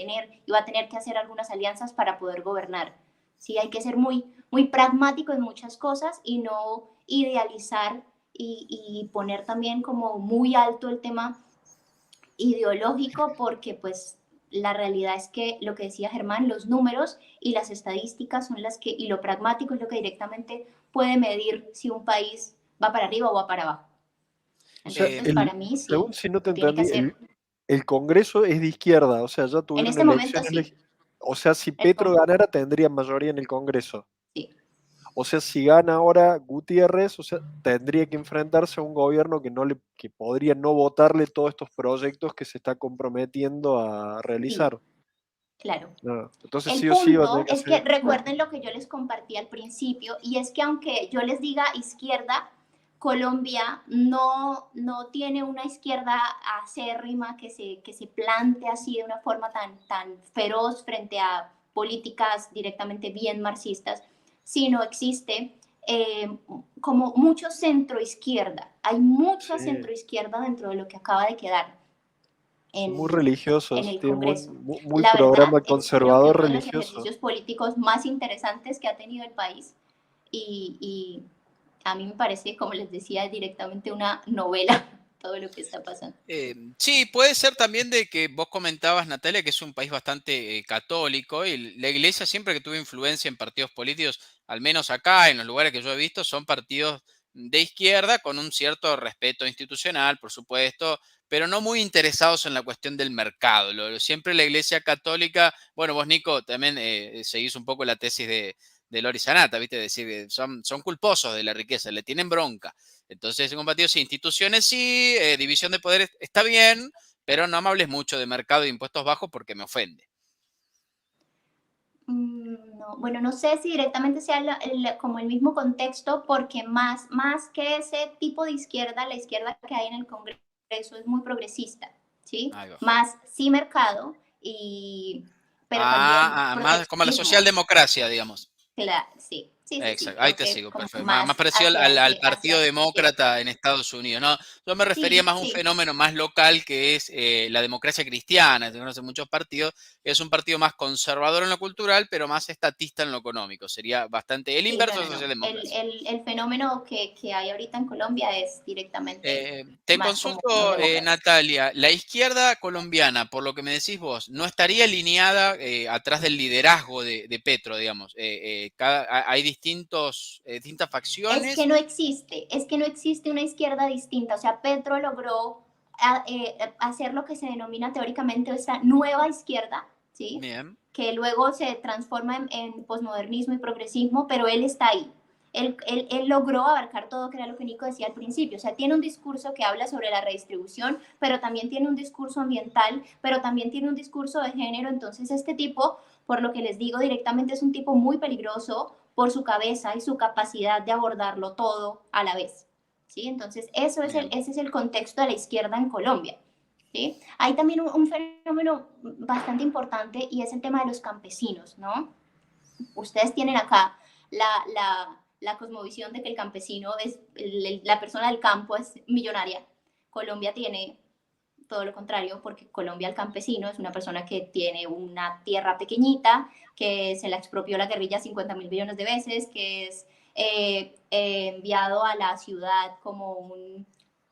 va a tener que hacer algunas alianzas para poder gobernar. Sí, hay que ser muy pragmático en muchas cosas y no idealizar y poner también como muy alto el tema ideológico porque pues la realidad es que lo que decía Germán, los números y las estadísticas son las que, y lo pragmático es lo que directamente puede medir si un país va para arriba o va para abajo. O sea, Entonces, para mí según sí, si no te lo tiene que entendí, hacer. el Congreso es de izquierda, o sea, ya En tuvieron este momento elecciones, sí, o sea, si el Petro ganara tendría mayoría en el Congreso. sí. O sea, si gana ahora Gutiérrez, o sea, tendría que enfrentarse a un gobierno que podría no votarle todos estos proyectos que se está comprometiendo a Sí, realizar. claro. No, entonces El sí o sí va a punto tener que es que hacer. recuerden lo que yo les compartí al principio y es que aunque yo les diga izquierda, Colombia no tiene una izquierda acérrima que se plante así de una forma tan feroz frente a políticas directamente bien marxistas, sino existe eh, como mucho centroizquierda. Hay mucha Sí, centroizquierda dentro de lo que acaba de quedar son muy en religiosos, el tienen muy, Congreso. muy La verdad programa es creo que conservador uno de los religioso. ejercicios políticos más interesantes que ha tenido el país y a mí me parece, como les decía, directamente una novela todo lo que está pasando. Sí, puede ser también de que vos comentabas, Natalia, que es un país bastante católico y la iglesia siempre que tuvo influencia en partidos políticos, al menos acá, en los lugares que yo he visto, son partidos de izquierda con un cierto respeto institucional, por supuesto, pero no muy interesados en la cuestión del mercado. Siempre la iglesia católica, bueno, vos, Nico, también seguís un poco la tesis de Lori Sanata, ¿viste? Es decir, son culposos de la riqueza, le tienen bronca. Entonces, en un partido sí, instituciones sí, división de poderes está bien, pero no me hables mucho de mercado de impuestos bajos porque me ofende. No, bueno, no sé si directamente sea como el mismo contexto, porque más que ese tipo de izquierda, la izquierda que hay en el Congreso es muy progresista, ¿sí? Ahí va. Más sí mercado, pero también Más como la proteccionismo. socialdemocracia, digamos. Claro, sí, sí, sí, sí, Exacto, ahí creo te que sigo, como perfecto. Más más parecido al hacia Partido esa izquierda. Demócrata en Estados Unidos, ¿no? Yo me refería Sí, más a un sí, fenómeno más local que es la democracia cristiana, se conoce muchos partidos, es un partido más conservador en lo cultural, pero más estatista en lo económico. Sería bastante el sí, no, inverso de no, no. socialdemocracia. El fenómeno que hay ahorita en Colombia es directamente Te más como unos consulto, demócratas. Natalia, la izquierda colombiana, por lo que me decís vos, ¿no estaría alineada atrás del liderazgo de Petro, digamos? Hay distintas facciones. Es que no existe una izquierda distinta. O sea, Petro logró hacer lo que se denomina teóricamente esta nueva izquierda, ¿sí? Bien, Que luego se transforma en posmodernismo y progresismo, pero él está ahí. Él logró abarcar todo, que era lo que Nico decía al principio. O sea, tiene un discurso que habla sobre la redistribución, pero también tiene un discurso ambiental, pero también tiene un discurso de género. Entonces, este tipo, por lo que les digo directamente, es un tipo muy peligroso por su cabeza y su capacidad de abordarlo todo a la vez. ¿Sí? Entonces, bien. ese es el contexto de la izquierda en Colombia. ¿Sí? Hay también un fenómeno bastante importante y es el tema de los campesinos, ¿no? Ustedes tienen acá la cosmovisión de que el campesino es, la persona del campo es millonaria. Colombia tiene todo lo contrario, porque Colombia el campesino es una persona que tiene una tierra pequeñita, que se la expropió la guerrilla 50.000 millones de veces, que es enviado a la ciudad como un,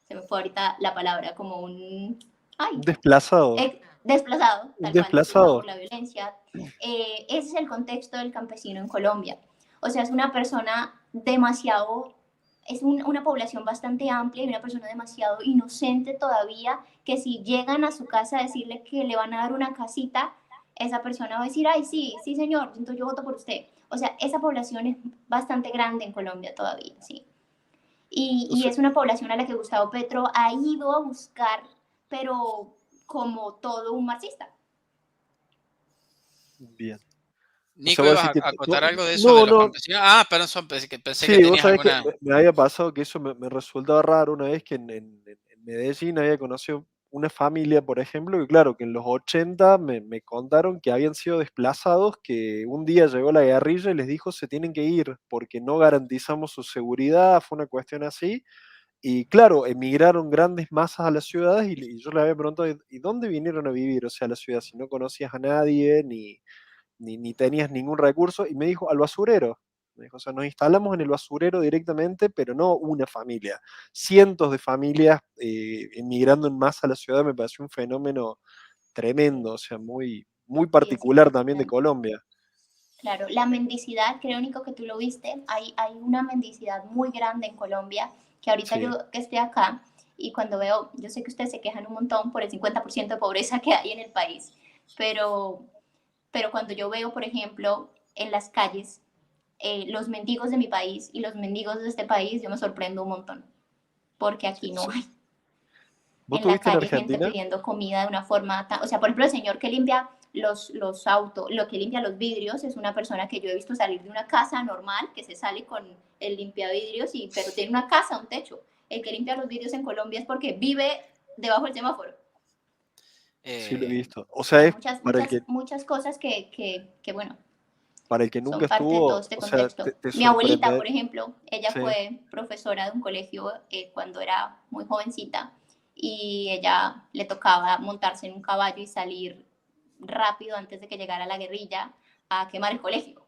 se me fue ahorita la palabra, como un, ay, Desplazado, desplazado, un tal cual, desplazado por desplazado. la violencia. Ese es el contexto del campesino en Colombia. O sea, es una persona demasiado, es una población bastante amplia y una persona demasiado inocente todavía, que si llegan a su casa a decirle que le van a dar una casita, esa persona va a decir, ay, sí, sí, señor, entonces yo voto por usted. O sea, esa población es bastante grande en Colombia todavía, sí. O Y sea, es una población a la que Gustavo Petro ha ido a buscar, pero como todo un marxista. bien. O sea, Nico, vos ¿ibas decís que a acotar algo de eso de no, los no, campesinos? Ah, perdón, pensé que sí, vos tenías sabés que alguna. me había pasado que eso me resultaba raro una vez que en Medellín había conocido una familia, por ejemplo, que claro, que en los 80 me contaron que habían sido desplazados, que un día llegó la guerrilla y les dijo se tienen que ir porque no garantizamos su seguridad, fue una cuestión así. Y claro, emigraron grandes masas a las ciudades y yo le había preguntado, ¿y dónde vinieron a vivir? O sea, a la ciudad, si no conocías a nadie, ni tenías ningún recurso, y me dijo, al basurero. Me dijo, o sea, nos instalamos en el basurero directamente, pero no una familia. Cientos de familias emigrando en masa a la ciudad me pareció un fenómeno tremendo, o sea, muy Sí, es particular también de impresionante. Colombia. Claro, la mendicidad, creo único que tú lo viste, hay una mendicidad muy grande en Colombia, que ahorita Sí, yo que estoy acá y cuando veo, yo sé que ustedes se quejan un montón por el 50% de pobreza que hay en el país, pero, pero cuando yo veo, por ejemplo, en las calles, los mendigos de mi país y los mendigos de este país, yo me sorprendo un montón, porque sí. aquí no hay ¿Vos en la tuviste en calle gente Argentina? pidiendo comida de una forma tan, o sea, por ejemplo, el señor que limpia los autos, lo que limpia los vidrios es una persona que yo he visto salir de una casa normal, que se sale con el limpia vidrios, y, pero tiene una casa, un techo. El que limpia los vidrios en Colombia es porque vive debajo del semáforo. Sí, lo he eh, visto. O O sea, sea, es para el que muchas cosas que bueno, para el que nunca son parte de todo estuvo, este o sea, contexto. te Mi abuelita, sorprende. por ejemplo, ella Sí, fue profesora de un colegio cuando era muy jovencita y ella le tocaba montarse en un caballo y salir rápido antes de que llegara la guerrilla a quemar el colegio.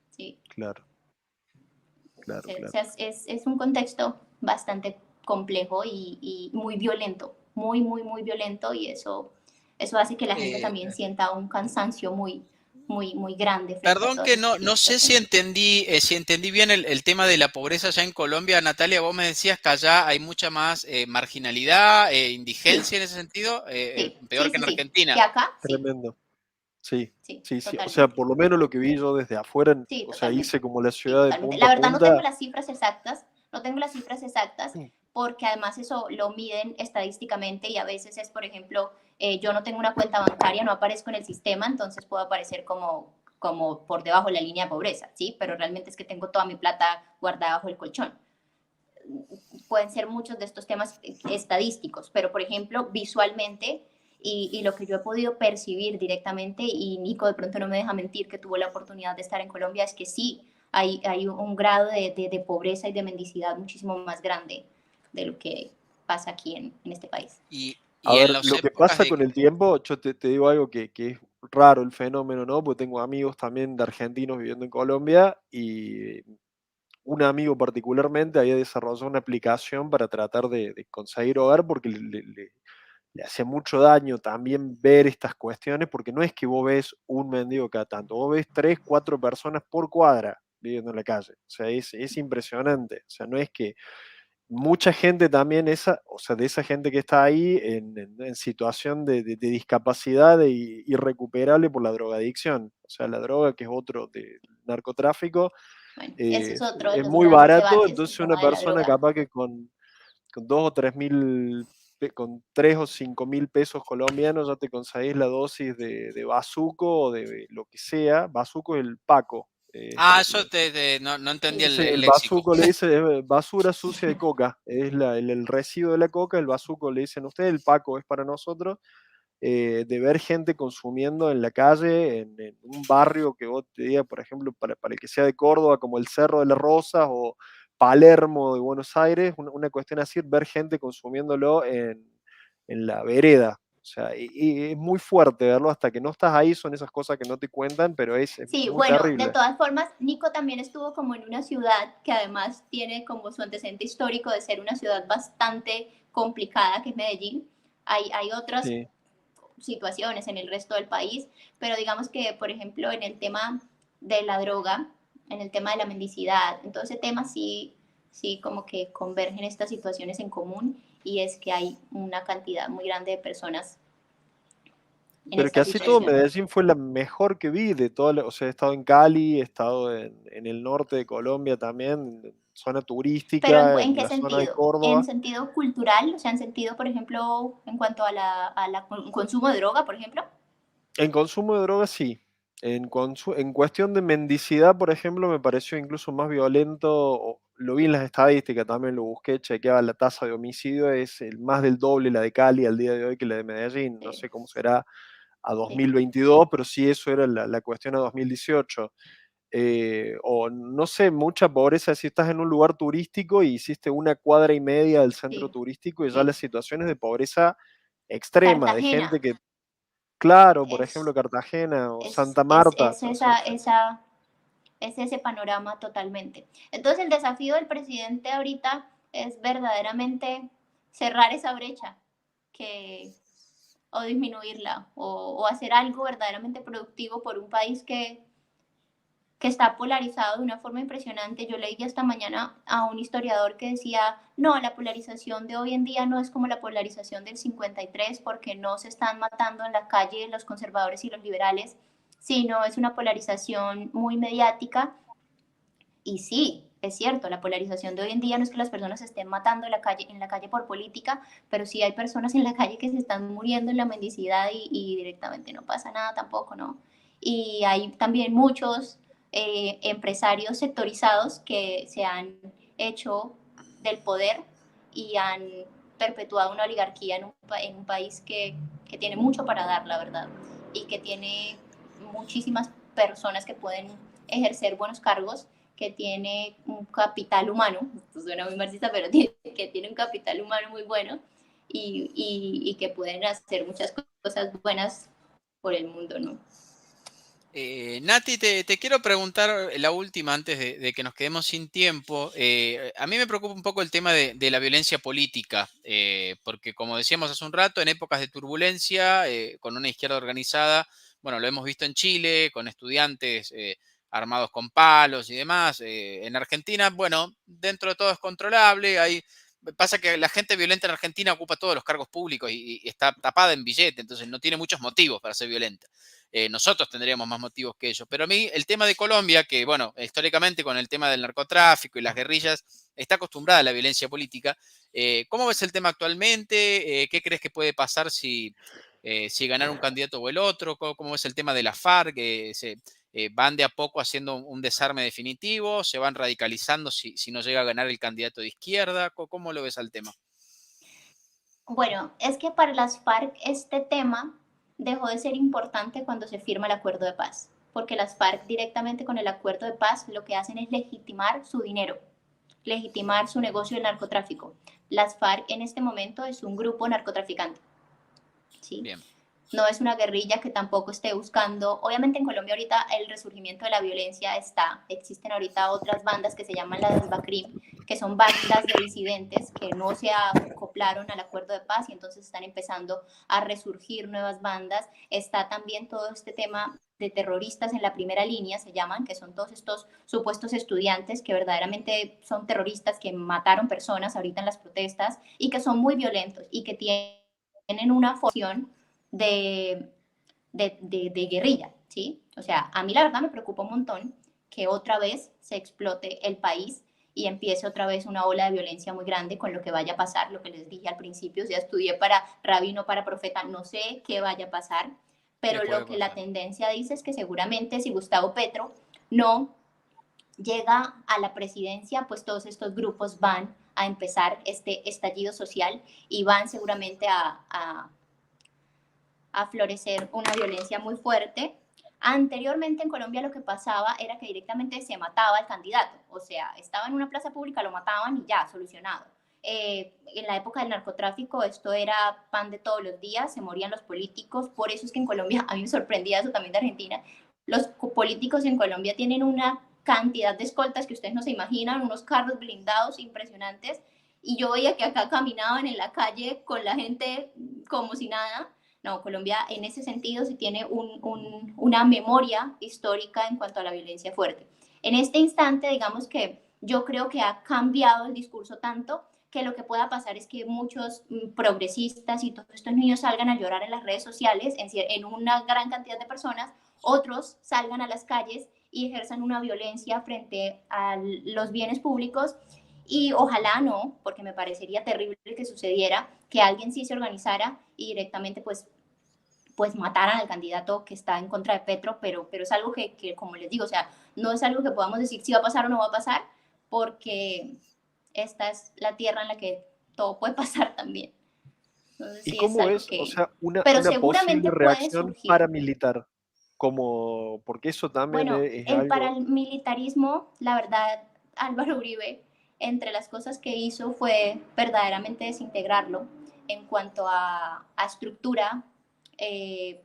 ¿Sí? claro, claro, O claro. sea, es un contexto bastante complejo y muy violento, muy, muy, muy violento y eso hace que la gente Eh, también sienta un cansancio muy, muy, muy grande frente a Perdón todas que estas no sé situaciones. si entendí bien el tema de la pobreza allá en Colombia. Natalia, vos me decías que allá hay mucha más marginalidad, Sí, indigencia en ese sentido, sí, peor sí, que sí, en sí. Que Argentina. acá, sí, Tremendo. Sí, sí, sí, sí. O sea, totalmente. por lo menos lo que vi yo desde afuera, Sí, o sea, hice totalmente. como la Sí, ciudad de totalmente. punta La a verdad no tengo punta. las cifras exactas, no tengo las cifras exactas Mm. porque además eso lo miden estadísticamente y a veces es, por ejemplo, yo no tengo una cuenta bancaria, no aparezco en el sistema, entonces puedo aparecer como por debajo de la línea de pobreza, ¿sí? Pero realmente es que tengo toda mi plata guardada bajo el colchón. Pueden ser muchos de estos temas estadísticos, pero por ejemplo, visualmente y lo que yo he podido percibir directamente, y Nico de pronto no me deja mentir que tuvo la oportunidad de estar en Colombia, es que sí, hay un grado de pobreza y de mendicidad muchísimo más grande de lo que pasa aquí en este país. A Y en ver, las lo que épocas pasa de... con el tiempo, yo te digo algo que es raro el fenómeno, ¿no? Porque tengo amigos también de argentinos viviendo en Colombia y un amigo particularmente había desarrollado una aplicación para tratar de conseguir hogar porque le hace mucho daño también ver estas cuestiones, porque no es que vos ves un mendigo cada tanto, vos ves 3, 4 personas por cuadra viviendo en la calle. O sea, es impresionante. O sea, no es que mucha gente también, o sea, de esa gente que está ahí en situación de discapacidad irrecuperable por la drogadicción. O sea, la droga, que es otro de narcotráfico, Bueno, ese es otro de es los muy grandes barato, debates, el entonces una tema de la persona droga. capaz que con 2 o 3 mil, con 3 o 5 mil pesos colombianos ya te conseguís la dosis de bazuco o de lo que sea. Bazuco es el paco. Ah, eso no entendí Sí, El el léxico. bazuco le dice basura sucia de coca, es el residuo de la coca, el bazuco le dicen ustedes, el paco es para nosotros, de ver gente consumiendo en la calle, en un barrio que vos te diga, por ejemplo, para el que sea de Córdoba, como el Cerro de las Rosas o Palermo de Buenos Aires, una cuestión así, ver gente consumiéndolo en la vereda. O sea, y es muy fuerte verlo hasta que no estás ahí, son esas cosas que no te cuentan, pero es sí, muy bueno, de terrible. todas formas, Nico también estuvo como en una ciudad que además tiene como su antecedente histórico de ser una ciudad bastante complicada, que es Medellín. Hay otras Sí. situaciones en el resto del país, pero digamos que, por ejemplo, en el tema de la droga, en el tema de la mendicidad, en todo ese tema sí, sí como que convergen estas situaciones en común y es que hay una cantidad muy grande de personas en Pero que esta así todo situación. Medellín fue la mejor que vi de toda o sea, he estado en Cali, he estado en el norte de Colombia también, en zona Pero turística, ¿en en qué la zona de sentido? ¿En Córdoba. sentido cultural? O sea, ¿en sentido, por ejemplo, en cuanto a consumo de droga, por ejemplo? En consumo de drogas, sí. En cuestión de mendicidad, por ejemplo, me pareció incluso más violento, lo vi en las estadísticas, también lo busqué, chequeaba la tasa de homicidio, es más del doble la de Cali al día de hoy que la de Medellín. No Sí, sé cómo será a sí. 2022, pero sí eso era la cuestión a 2018. O no sé, mucha pobreza si estás en un lugar turístico y hiciste 1 cuadra y media del centro Sí, turístico y ya sí. las situaciones de pobreza extrema, de gente Cartagena que, claro, por ejemplo, es, Cartagena o es, Santa es, Marta, es, o sea, es ese panorama totalmente. Entonces el desafío del presidente ahorita es verdaderamente cerrar esa brecha que, o disminuirla o hacer algo verdaderamente productivo por un país que está polarizado de una forma impresionante. Yo leí esta mañana a un historiador que decía, no, la polarización de hoy en día no es como la polarización del 53 porque no se están matando en la calle los conservadores y los liberales, sino es una polarización muy mediática. Y sí, es cierto, la polarización de hoy en día no es que las personas se estén matando en la calle por política, pero sí hay personas en la calle que se están muriendo en la mendicidad y directamente no pasa nada tampoco, ¿no? Y hay también muchos empresarios sectorizados que se han hecho del poder y han perpetuado una oligarquía en un país que tiene mucho para dar, la verdad, y que tiene muchísimas personas que pueden ejercer buenos cargos, que tiene un capital humano, esto suena muy marxista, pero que tiene un capital humano muy bueno y que pueden hacer muchas cosas buenas por el mundo, ¿no? Nati, te quiero preguntar la última antes de que nos quedemos sin tiempo. A mí me preocupa un poco el tema de la violencia política, porque como decíamos hace un rato, en épocas de turbulencia, con una izquierda organizada, bueno, lo hemos visto en Chile, con estudiantes armados con palos y demás. En Argentina, bueno, dentro de todo es controlable. Pasa que la gente violenta en Argentina ocupa todos los cargos públicos y está tapada en billete, entonces no tiene muchos motivos para ser violenta. Nosotros tendríamos más motivos que ellos. Pero a mí el tema de Colombia, que bueno, históricamente con el tema del narcotráfico y las guerrillas, está acostumbrada a la violencia política. ¿Cómo ves el tema actualmente? ¿Qué crees que puede pasar si ganara un candidato o el otro? ¿Cómo ves el tema de la FARC? ¿Van de a poco haciendo un desarme definitivo? ¿Se van radicalizando si no llega a ganar el candidato de izquierda? ¿Cómo lo ves al tema? Bueno, es que para las FARC este tema dejó de ser importante cuando se firma el acuerdo de paz, porque las FARC directamente con el acuerdo de paz lo que hacen es legitimar su dinero, legitimar su negocio del narcotráfico. Las FARC en este momento es un grupo narcotraficante, ¿sí? Bien. No es una guerrilla que tampoco esté buscando. Obviamente en Colombia ahorita el resurgimiento de la violencia está. Existen ahorita otras bandas que se llaman las BACRIM, que son bandas de disidentes que no se acoplaron al acuerdo de paz y entonces están empezando a resurgir nuevas bandas. Está también todo este tema de terroristas en la primera línea, se llaman, que son todos estos supuestos estudiantes que verdaderamente son terroristas, que mataron personas ahorita en las protestas y que son muy violentos y que tienen una función de guerrilla, ¿sí? O sea, a mí la verdad me preocupa un montón que otra vez se explote el país y empiece otra vez una ola de violencia muy grande con lo que vaya a pasar, lo que les dije al principio, o sea, estudié para rabino, para profeta, no sé qué vaya a pasar, ¿Qué pero puede lo que la pasar? tendencia dice es que seguramente si Gustavo Petro no llega a la presidencia, pues todos estos grupos van a empezar este estallido social y van seguramente a florecer una violencia muy fuerte. Anteriormente en Colombia lo que pasaba era que directamente se mataba al candidato, o sea, estaba en una plaza pública, lo mataban y ya, solucionado. En la época del narcotráfico esto era pan de todos los días, se morían los políticos, por eso es que en Colombia, a mí me sorprendía eso también de Argentina, los políticos en Colombia tienen una cantidad de escoltas que ustedes no se imaginan, unos carros blindados impresionantes, y yo veía que acá caminaban en la calle con la gente como si nada. No, Colombia en ese sentido sí tiene una memoria histórica en cuanto a la violencia fuerte. En este instante, digamos que yo creo que ha cambiado el discurso tanto que lo que pueda pasar es que muchos progresistas y todos estos niños salgan a llorar en las redes sociales, en una gran cantidad de personas, otros salgan a las calles y ejerzan una violencia frente a los bienes públicos y ojalá no, porque me parecería terrible que sucediera, que alguien sí se organizara y directamente pues mataran al candidato que está en contra de Petro, pero es algo que, como les digo, o sea, no es algo que podamos decir si va a pasar o no va a pasar, porque esta es la tierra en la que todo puede pasar también. Entonces ¿Y sí es cómo algo es, o que, sea, pero una posible seguramente puede reacción surgir. paramilitar? Como, porque eso también Bueno, es el algo, paramilitarismo, la verdad, Álvaro Uribe, entre las cosas que hizo fue verdaderamente desintegrarlo en cuanto a estructura eh,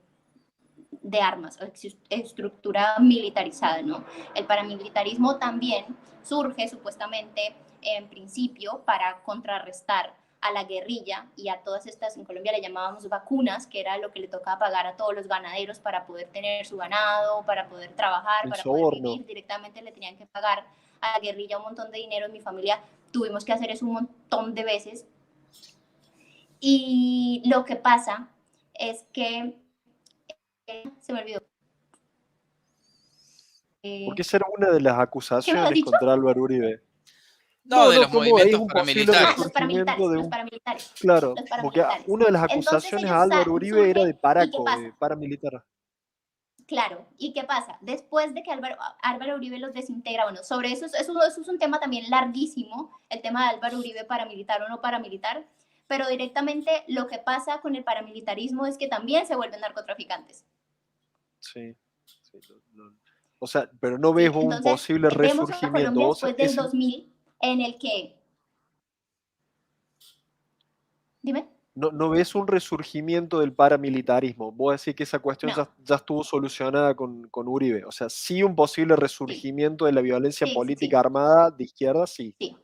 de armas, estructura militarizada, ¿no? El paramilitarismo también surge supuestamente en principio para contrarrestar a la guerrilla y a todas estas, en Colombia le llamábamos vacunas, que era lo que le tocaba pagar a todos los ganaderos para poder tener su ganado, para poder trabajar, el para poder soborno. vivir, directamente le tenían que pagar a la guerrilla un montón de dinero. En mi familia tuvimos que hacer eso un montón de veces. Y lo que pasa es que, se me olvidó, Porque esa era una de las ¿qué me has acusaciones dicho? contra Álvaro Uribe. No, No, de no, los como es movimientos un posible Ah, los resurgimiento paramilitares, de los un... paramilitares, Claro, los porque paramilitares. una de las Entonces acusaciones ellos a Álvaro Uribe era surgen de y ¿qué paraco, de pasa? paramilitar. Claro, ¿y qué pasa? Después de que Álvaro Uribe los desintegra, bueno, sobre eso es un tema también larguísimo, el tema de Álvaro Uribe paramilitar o no paramilitar, pero directamente lo que pasa con el paramilitarismo es que también se vuelven narcotraficantes. Sí, sí, no. O sea, pero no ves ¿sí? vos un Entonces, posible vemos a resurgimiento. Colombia Vos después del 2000 en el que, dime, no ves un resurgimiento del paramilitarismo. Vos decís que esa cuestión no, ya estuvo solucionada con Uribe. O sea, sí un posible sí, resurgimiento de la violencia sí, sí, política sí, armada de izquierda, sí. sí,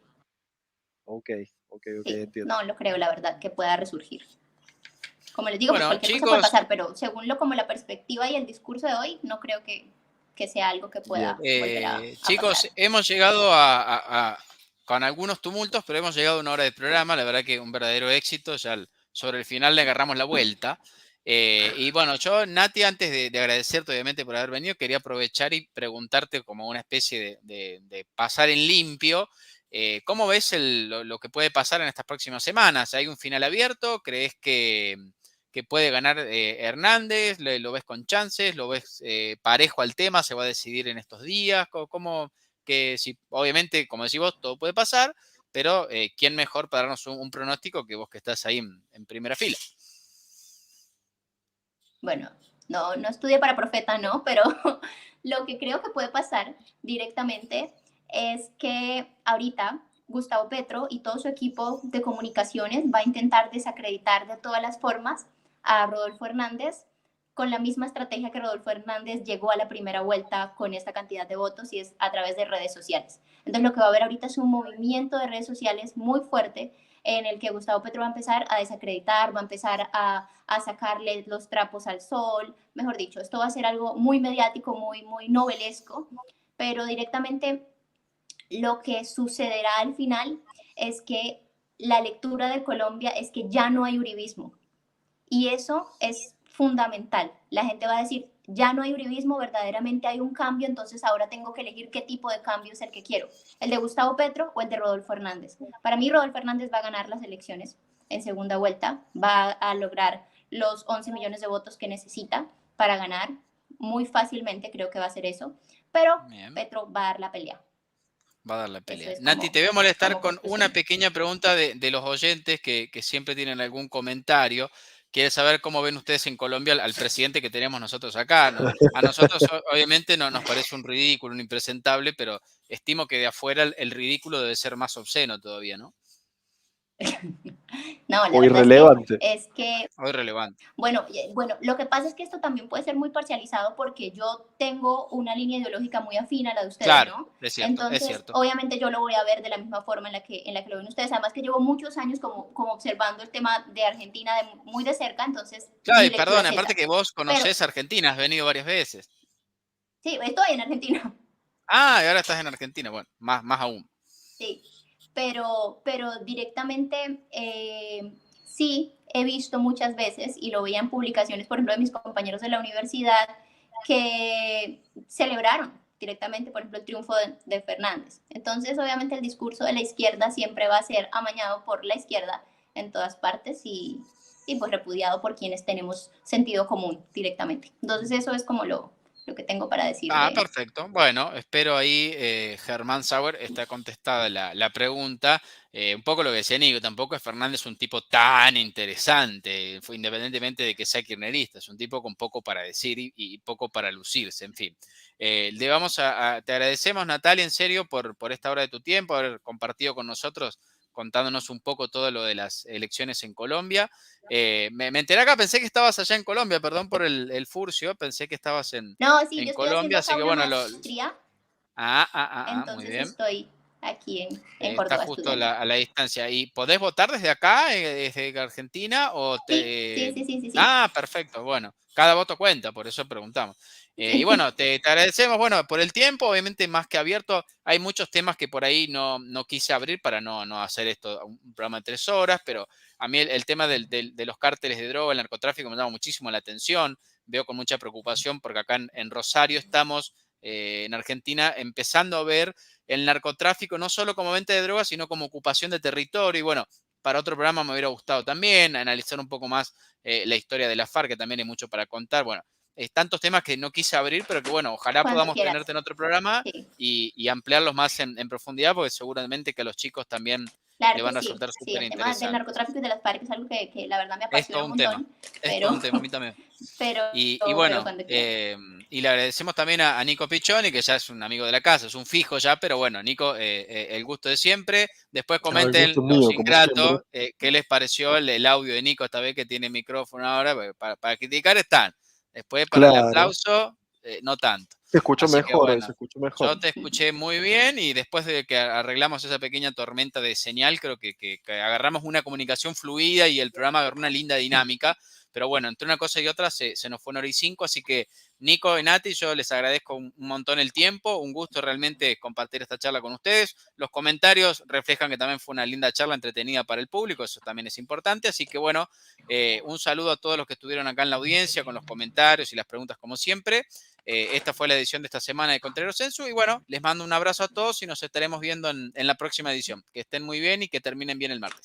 Ok, ok, sí, entiendo. no lo creo, la verdad, que pueda resurgir. Como les digo, pues Bueno, cualquier cosa puede chicos, pasar, pero según lo como la perspectiva y el discurso de hoy, no creo que sea algo que Bien. pueda volver a chicos, pasar. hemos llegado con algunos tumultos, pero hemos llegado a una hora de programa. La verdad que un verdadero éxito. Ya sobre el final le agarramos la vuelta. Y bueno, yo, Nati, antes de agradecerte obviamente por haber venido, quería aprovechar y preguntarte como una especie de pasar en limpio. ¿Cómo ves lo que puede pasar en estas próximas semanas? ¿Hay un final abierto? ¿Crees que puede ganar Hernández? ¿Lo ves con chances? ¿Lo ves parejo al tema? ¿Se va a decidir en estos días? ¿Cómo que si, obviamente, como decís vos, todo puede pasar, pero ¿quién mejor para darnos un pronóstico que vos que estás ahí en primera fila? Bueno, no estudié para profeta, no, pero lo que creo que puede pasar directamente es que ahorita Gustavo Petro y todo su equipo de comunicaciones va a intentar desacreditar de todas las formas a Rodolfo Hernández con la misma estrategia que Rodolfo Hernández llegó a la primera vuelta con esta cantidad de votos y es a través de redes sociales. Entonces lo que va a haber ahorita es un movimiento de redes sociales muy fuerte en el que Gustavo Petro va a empezar a desacreditar, va a empezar a sacarle los trapos al sol, mejor dicho, esto va a ser algo muy mediático, muy novelesco, pero directamente lo que sucederá al final es que la lectura de Colombia es que ya no hay uribismo, y eso es fundamental. La gente va a decir, ya no hay uribismo, verdaderamente hay un cambio, entonces ahora tengo que elegir qué tipo de cambio es el que quiero, el de Gustavo Petro o el de Rodolfo Hernández. Para mí, Rodolfo Hernández va a ganar las elecciones en segunda vuelta, va a lograr los 11 millones de votos que necesita para ganar muy fácilmente, creo que va a ser eso, pero Bien. Petro va a dar la pelea. Va a dar la Eso pelea. es Nati, te voy a molestar como con una conclusión. pequeña pregunta de los oyentes que siempre tienen algún comentario. Quiere saber cómo ven ustedes en Colombia al presidente que tenemos nosotros acá. A nosotros obviamente no nos parece un ridículo, un impresentable, pero estimo que de afuera el ridículo debe ser más obsceno todavía, ¿no? No, la O verdad irrelevante. es que Hoy relevante. bueno, lo que pasa es que esto también puede ser muy parcializado porque yo tengo una línea ideológica muy afín a la de ustedes, Claro, ¿no? es cierto, es Entonces, cierto. obviamente yo lo voy a ver de la misma forma en la que lo ven ustedes. Además que llevo muchos años como observando el tema de Argentina muy de cerca, entonces Claro, mi y lectura perdón, es aparte esa. que vos Pero conocés Argentina, has venido varias veces. sí, estoy en Argentina. Ah, y ahora estás en Argentina, bueno, más aún. Sí, pero directamente sí he visto muchas veces y lo veía en publicaciones, por ejemplo, de mis compañeros de la universidad, que celebraron directamente, por ejemplo, el triunfo de Fernández. Entonces, obviamente, el discurso de la izquierda siempre va a ser amañado por la izquierda en todas partes y pues repudiado por quienes tenemos sentido común directamente. Entonces, eso es como lo que tengo para decir Ah, de... perfecto. Bueno, espero ahí, Germán Sauer, está contestada la pregunta. Un poco lo que decía Nico, tampoco es Fernández un tipo tan interesante, independientemente de que sea kirchnerista, es un tipo con poco para decir y poco para lucirse, en fin. Te agradecemos, Natalia, en serio, por esta hora de tu tiempo, haber compartido con nosotros, contándonos un poco todo lo de las elecciones en Colombia. Me enteré acá, pensé que estabas allá en Colombia, perdón por el furcio, pensé que estabas No, sí, en yo estoy haciendo Colombia, así acá que una bueno, maestría. muy Entonces bien. estoy aquí en Está Córdoba justo a estudiando. la distancia. ¿Y podés votar desde acá, desde Argentina? Sí, sí, sí, sí, sí, sí. Ah, perfecto, bueno, cada voto cuenta, por eso preguntamos. Y Sí, bueno, te agradecemos, bueno, por el tiempo, obviamente más que abierto, hay muchos temas que por ahí no quise abrir para no hacer esto un programa de 3 horas, pero a mí el tema de los cárteles de droga, el narcotráfico me llama muchísimo la atención, veo con mucha preocupación porque acá en Rosario estamos, en Argentina, empezando a ver el narcotráfico no solo como venta de drogas, sino como ocupación de territorio. Y bueno, para otro programa me hubiera gustado también analizar un poco más la historia de la FARC, que también hay mucho para contar. Bueno, tantos temas que no quise abrir, pero que bueno, ojalá cuando podamos quieras. tenerte en otro programa Sí, y ampliarlos más en profundidad, porque seguramente que a los chicos también Claro le que van a sí, resultar sí, súper el tema del interesantes. narcotráfico y de las FARC es algo que la verdad me Es apasiona todo un un tema, montón, es todo pero, un tema, a mí también. pero, Y pero bueno, cuando quieras. y le agradecemos también a Nico Pichoni, que ya es un amigo de la casa, es un fijo ya, pero bueno, Nico, el gusto de siempre. Después Ah, el comenten gusto es los mío, como siempre. ingratos, qué les pareció el audio de Nico esta vez que tiene micrófono ahora, porque para criticar están. Después para el Claro. aplauso, no tanto. Se escuchó Así que mejor hoy, se bueno, escuchó mejor. yo te escuché muy bien y después de que arreglamos esa pequeña tormenta de señal, creo que agarramos una comunicación fluida y el programa agarró una linda dinámica. Pero bueno, entre una cosa y otra se nos fue una hora y 5, así que Nico y Nati, yo les agradezco un montón el tiempo, un gusto realmente compartir esta charla con ustedes. Los comentarios reflejan que también fue una linda charla entretenida para el público, eso también es importante, así que bueno, un saludo a todos los que estuvieron acá en la audiencia con los comentarios y las preguntas como siempre. Esta fue la edición de esta semana de Contreras Censu y bueno, les mando un abrazo a todos y nos estaremos viendo en la próxima edición. Que estén muy bien y que terminen bien el martes.